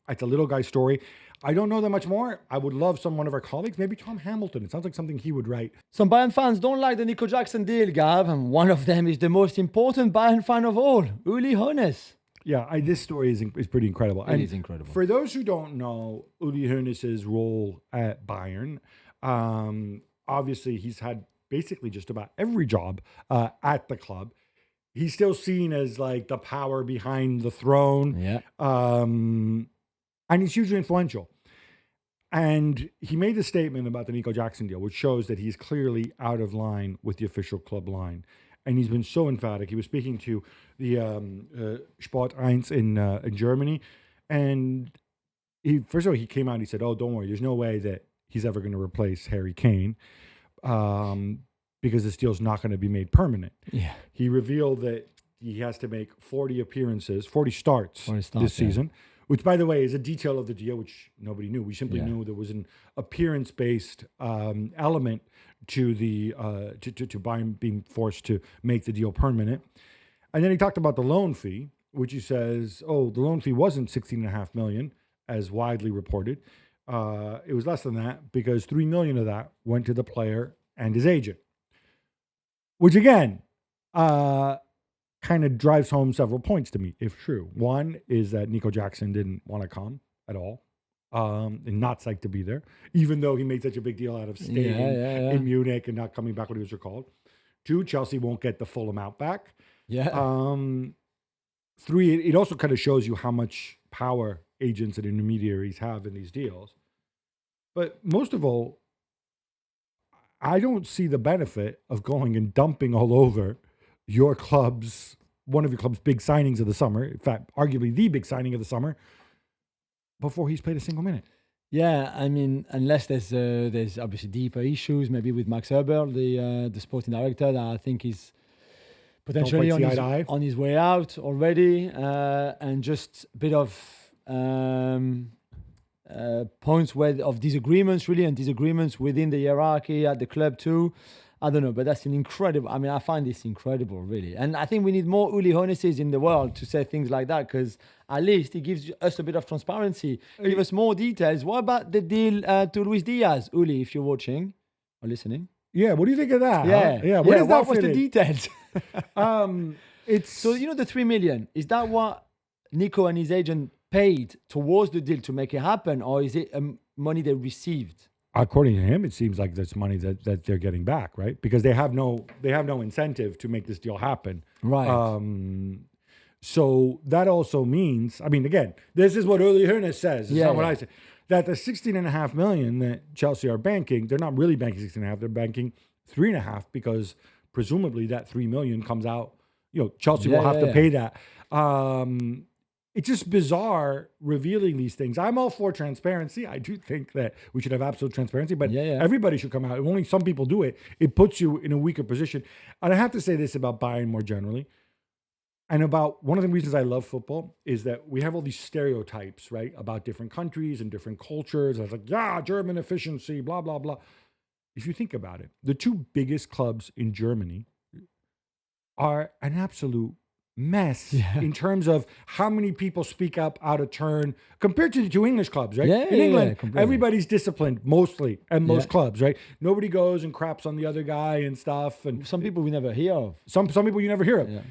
a little guy's story. I don't know that much more. I would love one of our colleagues, maybe Tom Hamilton. It sounds like something he would write. Some Bayern fans don't like the Nico Jackson deal, Gav, and one of them is the most important Bayern fan of all, Uli Hoeneß. Yeah, this story is pretty incredible. It is incredible. For those who don't know Uli Hoeneß's role at Bayern, obviously he's had basically just about every job at the club. He's still seen as like the power behind the throne. Yeah. And he's hugely influential. And he made a statement about the Nico Jackson deal, which shows that he's clearly out of line with the official club line. And he's been so emphatic. He was speaking to the Sport 1 in Germany. And first of all, he came out and he said, oh, don't worry, there's no way that he's ever going to replace Harry Kane because this deal's not going to be made permanent. Yeah. He revealed that he has to make 40 starts this season. Which, by the way, is a detail of the deal, which nobody knew. We simply knew there was an appearance-based element to the to Bayern being forced to make the deal permanent. And then he talked about the loan fee, which he says, the loan fee wasn't $16.5 million, as widely reported. It was less than that because $3 million of that went to the player and his agent. Which, again, kind of drives home several points to me, if true. One is that Nico Jackson didn't want to come at all, and not psyched to be there, even though he made such a big deal out of staying in Munich and not coming back when he was recalled. 2, Chelsea won't get the full amount back. Yeah. 3, it also kind of shows you how much power agents and intermediaries have in these deals. But most of all, I don't see the benefit of going and dumping all over one of your club's big signings of the summer, in fact, arguably the big signing of the summer, before he's played a single minute. Yeah, I mean, unless there's obviously deeper issues, maybe with Max Herber, the sporting director, that I think is potentially on his way out already, and just a bit of points of disagreements, really, and disagreements within the hierarchy at the club too. I don't know, but that's an incredible. I mean, I find this incredible, really. And I think we need more Uli Hoeneßes in the world to say things like that, because at least it gives us a bit of transparency. Give us more details. What about the deal to Luis Diaz, Uli, if you're watching or listening? Yeah, what do you think of that? Yeah, huh? Yeah. Where does that what was fit the in? details? It's So, the 3 million, is that what Nico and his agent paid towards the deal to make it happen, or is it money they received? according to him, it seems like that's money that they're getting back, right? Because they have no incentive to make this deal happen. Right. So that also means, I mean, again, this is what Uli Hoeneß says. It's not what I say. That the 16.5 million that Chelsea are banking, they're not really banking 16.5, they're banking 3.5, because presumably that 3 million comes out, Chelsea will have to pay that. It's just bizarre revealing these things. I'm all for transparency. I do think that we should have absolute transparency, but everybody should come out. If only some people do it, it puts you in a weaker position. And I have to say this about Bayern more generally. And about one of the reasons I love football is that we have all these stereotypes, right, about different countries and different cultures. And it's like, German efficiency, blah, blah, blah. If you think about it, the two biggest clubs in Germany are an absolute mess in terms of how many people speak up out of turn compared to the two English clubs, right? In England, everybody's disciplined mostly, and most clubs, right? Nobody goes and craps on the other guy and stuff. And some people we never hear of. Some people you never hear of. Yeah.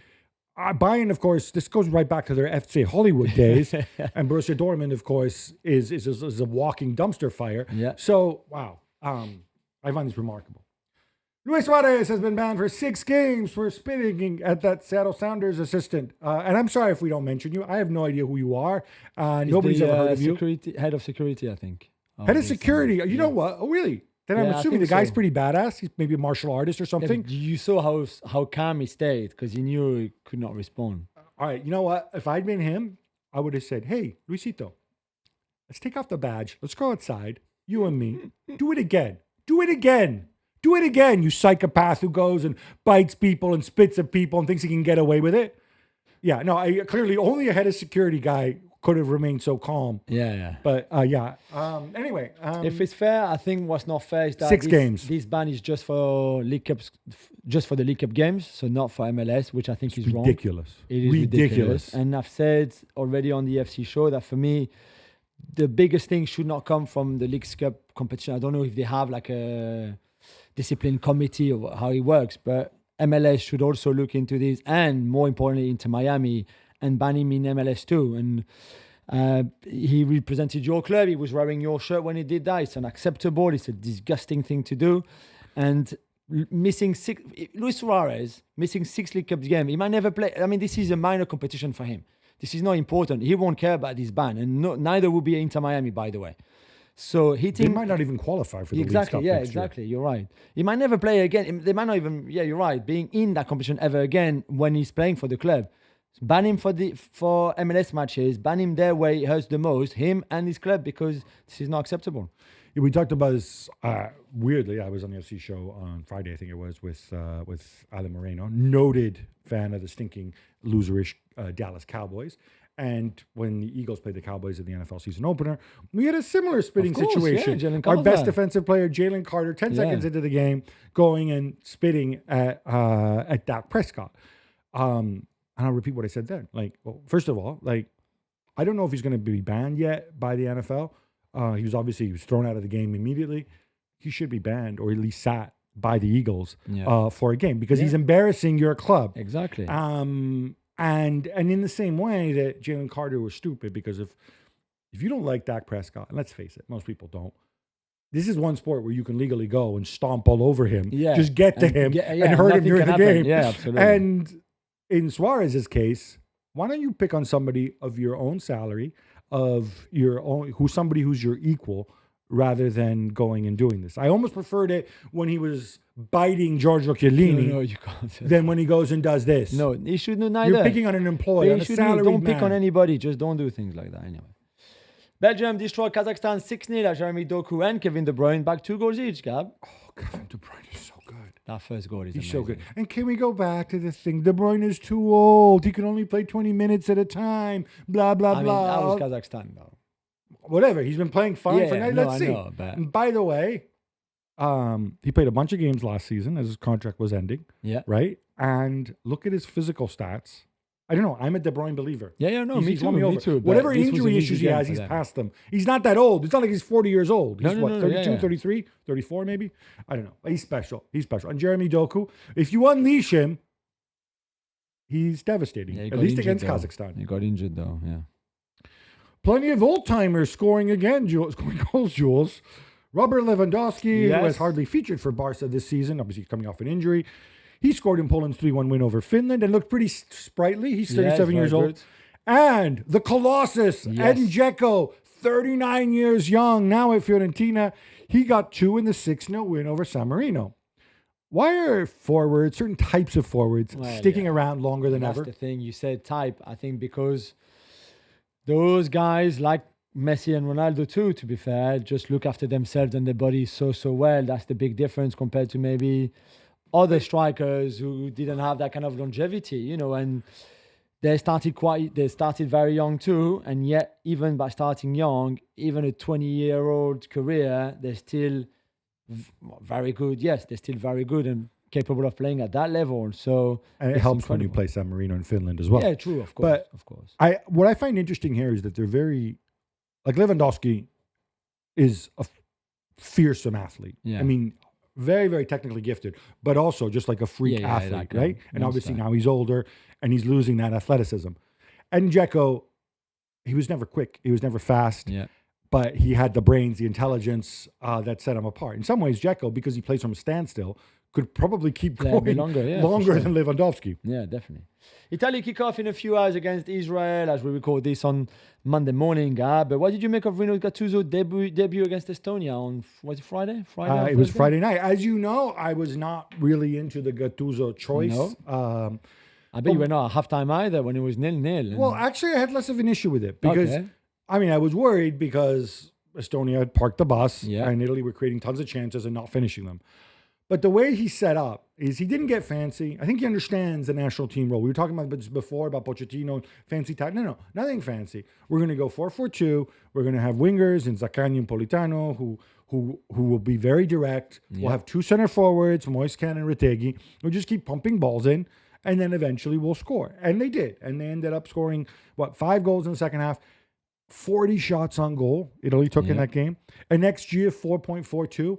Bayern, of course, this goes right back to their FC Hollywood days. And Borussia Dortmund, of course, is a walking dumpster fire. Yeah. So, wow. I find this remarkable. Luis Suarez has been banned for 6 games for spitting at that Seattle Sounders assistant. And I'm sorry if we don't mention you. I have no idea who you are. Nobody's ever heard of you. Head of security, I think. Head of security. You know what? Oh, really? Then I'm assuming the guy's pretty badass. He's maybe a martial artist or something. You saw how calm he stayed because he knew he could not respond. All right. You know what? If I'd been him, I would have said, hey, Luisito, let's take off the badge. Let's go outside. You and me. Do it again. Do it again. Do it again, you psychopath who goes and bites people and spits at people and thinks he can get away with it. Yeah, no, clearly only a head of security guy could have remained so calm. Yeah. But anyway. If it's fair, I think what's not fair is that 6 games. This ban is just for League Cups, just for the League Cup games, so not for MLS, which I think is wrong. Ridiculous. It is ridiculous. And I've said already on the FC show that for me, the biggest thing should not come from the League Cup competition. I don't know if they have like a discipline committee or how it works, but MLS should also look into this, and more importantly into Miami, and ban him in MLS too. And he represented your club, he was wearing your shirt when he did that. It's unacceptable, it's a disgusting thing to do. And missing 6, Luis Suarez missing 6 League Cup games, he might never play. I mean, this is a minor competition for him. This is not important. He won't care about this ban, and neither will be Inter Miami, by the way. So they might not even qualify for the League Cup next year. You're right. He He might never play again. They might not even. Yeah, you're right. Being in that competition ever again when he's playing for the club. Ban him for MLS matches. Ban him there where it hurts the most, him and his club, because this is not acceptable. Yeah, we talked about this weirdly. I was on the FC show on Friday, I think it was, with Alan Moreno, noted fan of the stinking loserish Dallas Cowboys. And when the Eagles played the Cowboys in the NFL season opener, we had a similar spitting situation. Yeah, our best defensive player, Jalen Carter, 10 seconds into the game, going and spitting at Dak Prescott. And I'll repeat what I said then. First of all, I don't know if he's going to be banned yet by the NFL. He was thrown out of the game immediately. He should be banned, or at least sat by the Eagles for a game, because he's embarrassing your club. Exactly. And in the same way that Jalen Carter was stupid, because if you don't like Dak Prescott, and let's face it, most people don't, this is one sport where you can legally go and stomp all over him, just get to him and hurt him during the game. Yeah, absolutely. And in Suarez's case, why don't you pick on somebody of your own salary, of your own, somebody who's your equal, rather than going and doing this? I almost preferred it when he was biting Giorgio Chiellini. No, you can't. Then when he goes and does this. No, he shouldn't neither. You're picking on an employee, on a salary. Don't pick on anybody. Just don't do things like that anyway. Belgium destroyed Kazakhstan 6-0. Jeremy Doku and Kevin De Bruyne back 2 goals each, Gab. Oh, Kevin De Bruyne is so good. That first goal is He's amazing. so good. And can we go back to this thing? De Bruyne is too old. He can only play 20 minutes at a time. Blah, blah, blah. That was Kazakhstan, though. whatever. He's been playing fine for now. Let's see. And by the way, he played a bunch of games last season as his contract was ending. Yeah. Right? And look at his physical stats. I don't know. I'm a De Bruyne believer. Yeah, no, me too. Whatever injury issues he has, he's past them. He's not that old. It's not like he's 40 years old. He's 32, 33, 34 maybe? I don't know. He's special. And Jeremy Doku, if you unleash him, he's devastating. At least against Kazakhstan. He got injured though, yeah. Plenty of old-timers scoring again, scoring goals, Jules. Robert Lewandowski, who has hardly featured for Barca this season, obviously coming off an injury. He scored in Poland's 3-1 win over Finland and looked pretty sprightly. He's 37 years old. And the Colossus, Edin Dzeko, 39 years young, now at Fiorentina. He got 2 in the 6-0 win over San Marino. Why are forwards, certain types of forwards, sticking around longer than ever? That's the thing. You said type. I think because those guys, like Messi and Ronaldo too, to be fair, just look after themselves and their bodies so well. That's the big difference compared to maybe other strikers who didn't have that kind of longevity, and they started very young too. And yet, even by starting young, even a 20-year-old career, they're still very good. Yes, they're still very good and capable of playing at that level. So, and it helps when you play San Marino in Finland as well. Yeah, true, of course. But of course. What I find interesting here is that they're very, like Lewandowski is a fearsome athlete. Yeah. I mean, very, very technically gifted, but also just like a freak athlete, right? And obviously now he's older and he's losing that athleticism. And Dzeko, he was never quick. He was never fast. Yeah. But he had the brains, the intelligence that set him apart. In some ways, Dzeko, because he plays from a standstill, could probably keep going longer than Lewandowski. Yeah, definitely. Italy kick off in a few hours against Israel as we record this on Monday morning. But what did you make of Rino Gattuso debut against Estonia on, was it Friday? It was Friday night. As you know, I was not really into the Gattuso choice. No. I bet you were not at halftime either when it was 0-0. Well, actually, I had less of an issue with it because, I was worried because Estonia had parked the bus and Italy were creating tons of chances and not finishing them. But the way he's set up is he didn't get fancy. I think he understands the national team role. We were talking about this before about Pochettino, fancy type. No, nothing fancy. We're going to go 4-4-2. We're going to have wingers in Zaccagni and Politano who will be very direct. Yeah. We'll have 2 center forwards, Moiscan and Retegui. We'll just keep pumping balls in, and then eventually we'll score. And they did. And they ended up scoring, 5 goals in the second half. 40 shots on goal Italy took in that game. An XG of 4.42.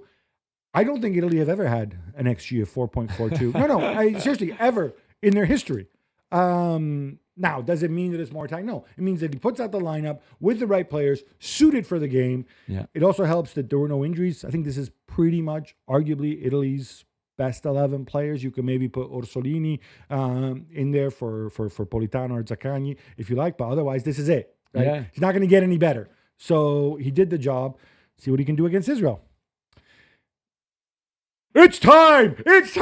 I don't think Italy have ever had an XG of 4.42. No, seriously, ever in their history. Now, does it mean that it's more attack? No. It means that he puts out the lineup with the right players, suited for the game. Yeah. It also helps that there were no injuries. I think this is pretty much, arguably, Italy's best 11 players. You can maybe put Orsolini in there for Politano or Zaccagni, if you like. But otherwise, this is it. Right? Yeah. He's not going to get any better. So he did the job. See what he can do against Israel. It's time! It's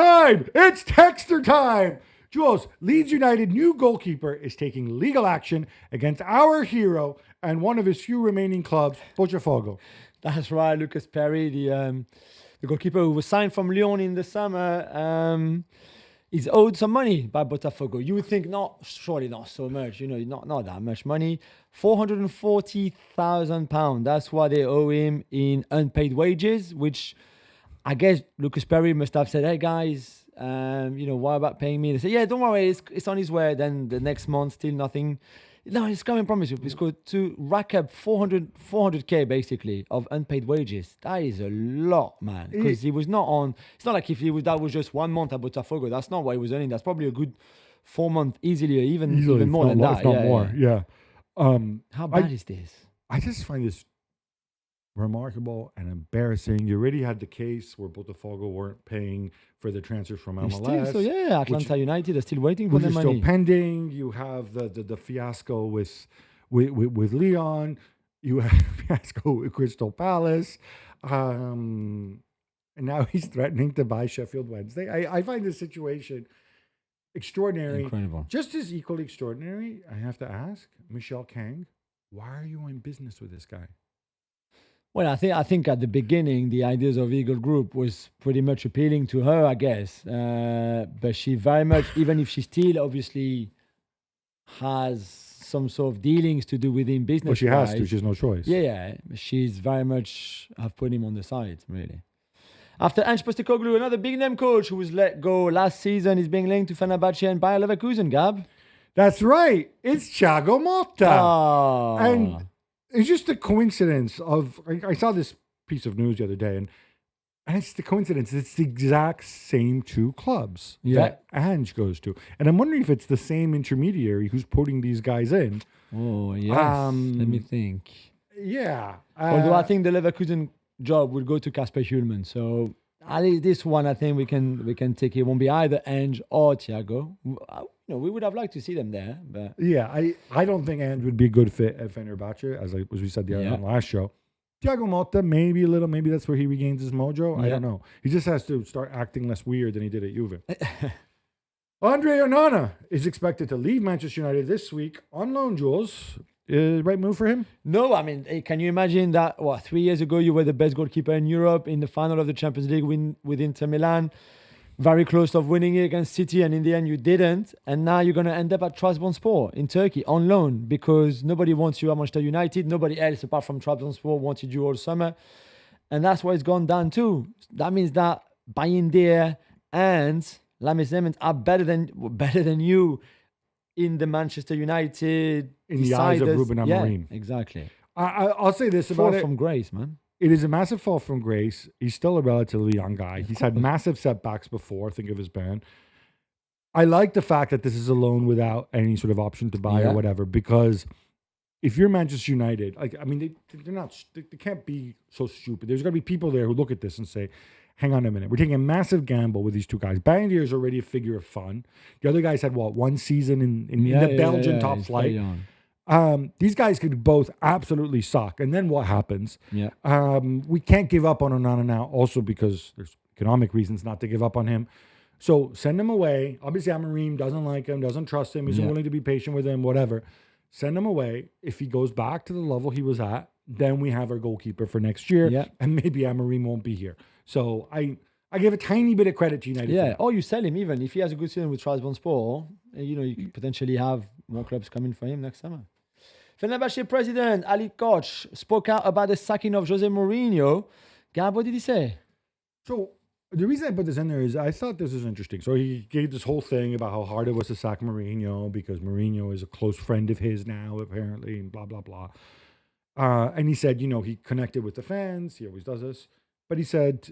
Textor time! Jules, Leeds United new goalkeeper is taking legal action against our hero and one of his few remaining clubs, Botafogo. That's right, Lucas Perry, the goalkeeper who was signed from Lyon in the summer, is owed some money by Botafogo. You would think surely not so much, not that much money. £440,000. That's what they owe him in unpaid wages, which I guess Lucas Perry must have said, hey guys, why about paying me? They say, yeah, don't worry, it's on his way. Then the next month, still nothing. No, it's coming, promise you. It's going to rack up 400K basically of unpaid wages. That is a lot, man. Because he was not on, it's not like that was just 1 month at Botafogo. That's not what he was earning. That's probably a good 4 months easily, even more than that. Not more, yeah. How bad is this? I just find this remarkable and embarrassing. You already had the case where Botafogo weren't paying for the transfers from MLS. Atlanta United are still waiting for their money. Still pending. You have the fiasco with Leon. You have fiasco with Crystal Palace. And now he's threatening to buy Sheffield Wednesday. I find this situation extraordinary. Incredible. Just as equally extraordinary, I have to ask, Michelle Kang, why are you in business with this guy? Well, I think at the beginning, the ideas of Eagle Group was pretty much appealing to her, I guess. But she very much, even if she still obviously has some sort of dealings to do within business. Well, she has to. She has no choice. Yeah. She's very much have put him on the side, really. After Ange Postecoglou, another big name coach who was let go last season is being linked to Fenerbahce and Bayer Leverkusen, Gab. That's right. It's Thiago Motta. Oh. And it's just a coincidence of, I saw this piece of news the other day, and it's the coincidence. It's the exact same two clubs that Ange goes to. And I'm wondering if it's the same intermediary who's putting these guys in. Oh, yes. Let me think. Yeah. Although I think the Leverkusen job will go to Kasper Hjulman. So at least this one, I think we can take it. It won't be either Ange or Thiago. We would have liked to see them there. But yeah, I don't think Ange would be a good fit at Fenerbahce, as we said on the last show. Thiago Motta, maybe that's where he regains his mojo. I don't know. He just has to start acting less weird than he did at Juve. Andre Onana is expected to leave Manchester United this week on loan, Jules. Right move for him? No, I mean, can you imagine that, 3 years ago, you were the best goalkeeper in Europe in the final of the Champions League with Inter Milan, very close of winning it against City, and in the end you didn't, and now you're going to end up at Trabzonspor in Turkey on loan because nobody wants you at Manchester United, nobody else apart from Trabzonspor wanted you all summer, and that's why it's gone down too. That means that Bayern and USMNT are better than you in the Manchester United in the eyes of Ruben Amorim. Yeah, exactly. I'll say this about fall from grace, man. It is a massive fall from grace. He's still a relatively young guy. He's had massive setbacks before. Think of his ban. I like the fact that this is a loan without any sort of option to buy or whatever, because if you're Manchester United, they can't be so stupid. There's got to be people there who look at this and say, hang on a minute. We're taking a massive gamble with these two guys. Bandier is already a figure of fun. The other guys had, one season in the Belgian top flight. These guys could both absolutely suck. And then what happens? Yeah. We can't give up on Onana now, also because there's economic reasons not to give up on him. So send him away. Obviously, Amorim doesn't like him, doesn't trust him, isn't willing to be patient with him, whatever. Send him away. If he goes back to the level he was at, then we have our goalkeeper for next year, and maybe Amorim won't be here. So I give a tiny bit of credit to United. Yeah, or you sell him even. If he has a good season with Trabzonspor, you could potentially have more clubs coming for him next summer. Fenerbahce president Ali Koch spoke out about the sacking of Jose Mourinho. Gab, what did he say? So the reason I put this in there is I thought this was interesting. So he gave this whole thing about how hard it was to sack Mourinho because Mourinho is a close friend of his now, apparently, and blah, blah, blah. And he said, he connected with the fans. He always does this. But he said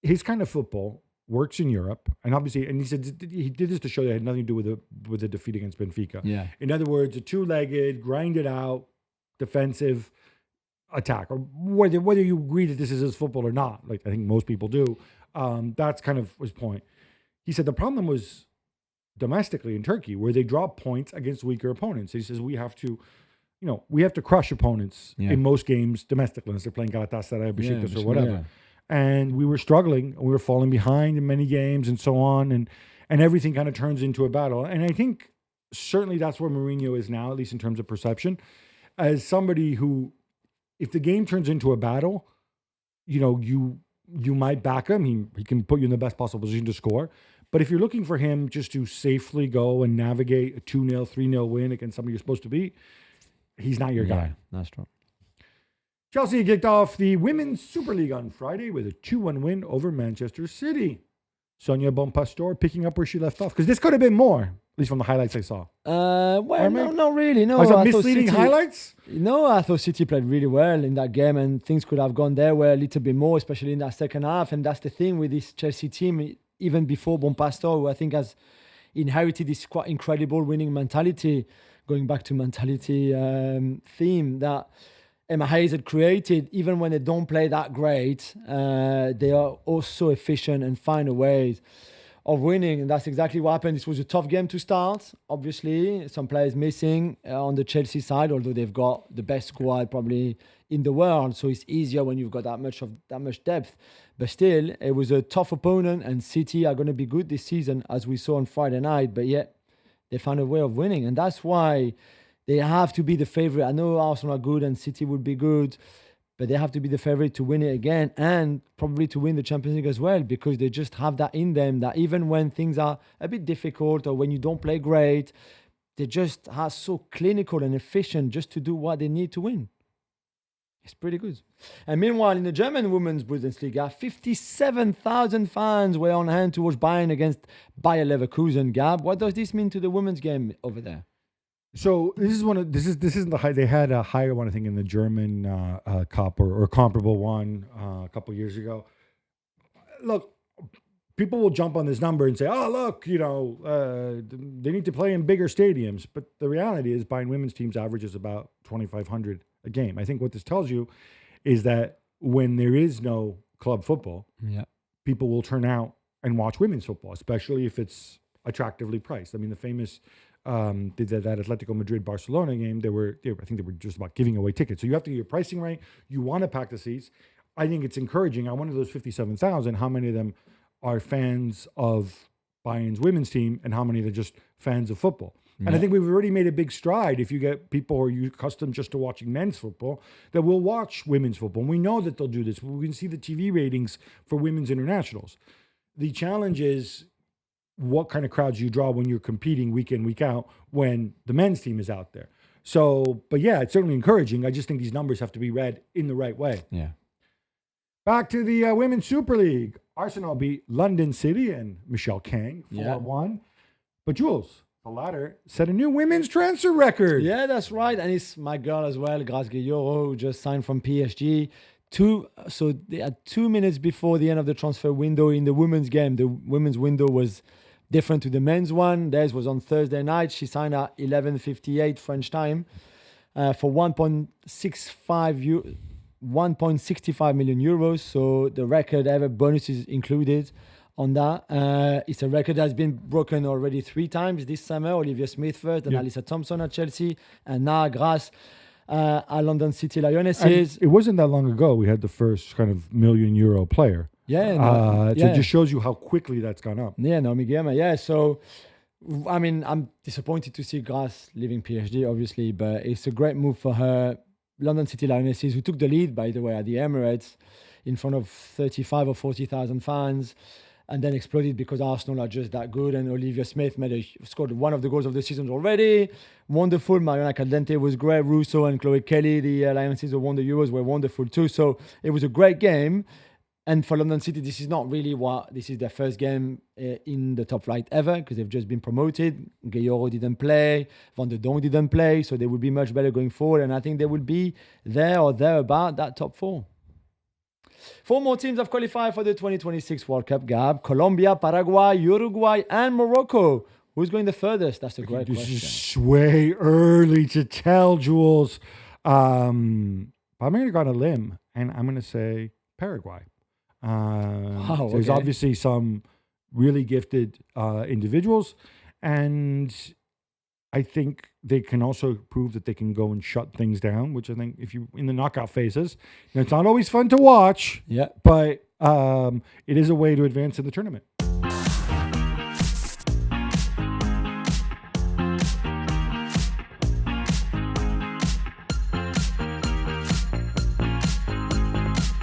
his kind of football works in Europe. And obviously, and he said he did this to show that it had nothing to do with the defeat against Benfica. Yeah. In other words, a two-legged, grind it out, defensive attack. Or whether you agree that this is his football or not, like I think most people do, that's kind of his point. He said the problem was domestically in Turkey, where they drop points against weaker opponents. He says we have to crush opponents in most games domestically, unless they're playing Galatasaray, Besiktas, or whatever. Yeah. And we were struggling. We were falling behind in many games and so on. And everything kind of turns into a battle. And I think certainly that's where Mourinho is now, at least in terms of perception, as somebody who, if the game turns into a battle, you might back him. He can put you in the best possible position to score. But if you're looking for him just to safely go and navigate a 2-0, 3-0 win against somebody you're supposed to beat, he's not your guy. That's true. Chelsea kicked off the Women's Super League on Friday with a 2-1 win over Manchester City. Sonia Bonpastor picking up where she left off. Because this could have been more, at least from the highlights I saw. No, not really. No, was it misleading highlights? No, I thought City played really well in that game and things could have gone their way a little bit more, especially in that second half. And that's the thing with this Chelsea team, even before Bonpastor, who I think has inherited this quite incredible winning mentality, going back to mentality theme that Emma Hayes had created. Even when they don't play that great, they are also efficient and find a way of winning. And that's exactly what happened. This was a tough game to start. Obviously, some players missing on the Chelsea side, although they've got the best squad probably in the world. So it's easier when you've got that much depth. But still, it was a tough opponent, and City are going to be good this season, as we saw on Friday night. But yet, they found a way of winning, and that's why they have to be the favorite. I know Arsenal are good and City would be good, but they have to be the favorite to win it again and probably to win the Champions League as well, because they just have that in them that even when things are a bit difficult or when you don't play great, they just are so clinical and efficient just to do what they need to win. It's pretty good. And meanwhile, in the German Women's Bundesliga, 57,000 fans were on hand to watch Bayern against Bayer Leverkusen. Gab, what does this mean to the women's game over there? So this isn't the high. They had a higher one, I think, in the German Cup or comparable one a couple years ago. Look, people will jump on this number and say, "Oh, look, they need to play in bigger stadiums." But the reality is, Bayern women's teams averages about 2,500 a game. I think what this tells you is that when there is no club football, people will turn out and watch women's football, especially if it's attractively priced. I mean, the famous did that Atletico Madrid Barcelona game. I think they were just about giving away tickets. So you have to get your pricing right. You want to pack the seats. I think it's encouraging. I wonder those 57,000, how many of them are fans of Bayern's women's team and how many are just fans of football. And I think we've already made a big stride if you get people who are accustomed just to watching men's football that will watch women's football. And we know that they'll do this. We can see the TV ratings for women's internationals. The challenge is what kind of crowds you draw when you're competing week in, week out when the men's team is out there. So, but yeah, it's certainly encouraging. I just think these numbers have to be read in the right way. Yeah. Back to the Women's Super League. Arsenal beat London City and Michelle Kang 4-1. But Jules, the latter set a new women's transfer record. Yeah, that's right. And it's my girl as well, Grace Guilloro, who just signed from PSG. So they had 2 minutes before the end of the transfer window in the women's game. The women's window was different to the men's one. Theirs was on Thursday night. She signed at 11:58 French time for 1.65 million euros. So the record ever, bonuses included on that. It's a record that's been broken already 3 times this summer. Olivia Smith first, and Alyssa Thompson at Chelsea, and now Grace at London City Lionesses. And it wasn't that long ago we had the first kind of €1 million player. So it just shows you how quickly that's gone up. Yeah, Naomi Guerma. Yeah, so I mean, I'm disappointed to see Grace leaving PSG, obviously, but it's a great move for her. London City Lionesses, who took the lead, by the way, at the Emirates in front of 35 or 40,000 fans, and then exploded because Arsenal are just that good. And Olivia Smith scored one of the goals of the season already. Wonderful. Mariona Caldente was great. Russo and Chloe Kelly, the Lionesses who won the Euros, were wonderful too. So it was a great game. And for London City, this is not really this is their first game in the top flight ever, because they've just been promoted. Guilloro didn't play. Van der Donk didn't play. So they will be much better going forward. And I think they will be there or thereabout that top 4. 4 more teams have qualified for the 2026 World Cup, Gab. Colombia, Paraguay, Uruguay, and Morocco. Who's going the furthest? That's a great question. This is way early to tell, Jules. I'm going to go on a limb, and I'm going to say Paraguay. There's obviously some really gifted individuals, and I think they can also prove that they can go and shut things down, which I think if you in the knockout phases, it's not always fun to watch, but it is a way to advance in the tournament.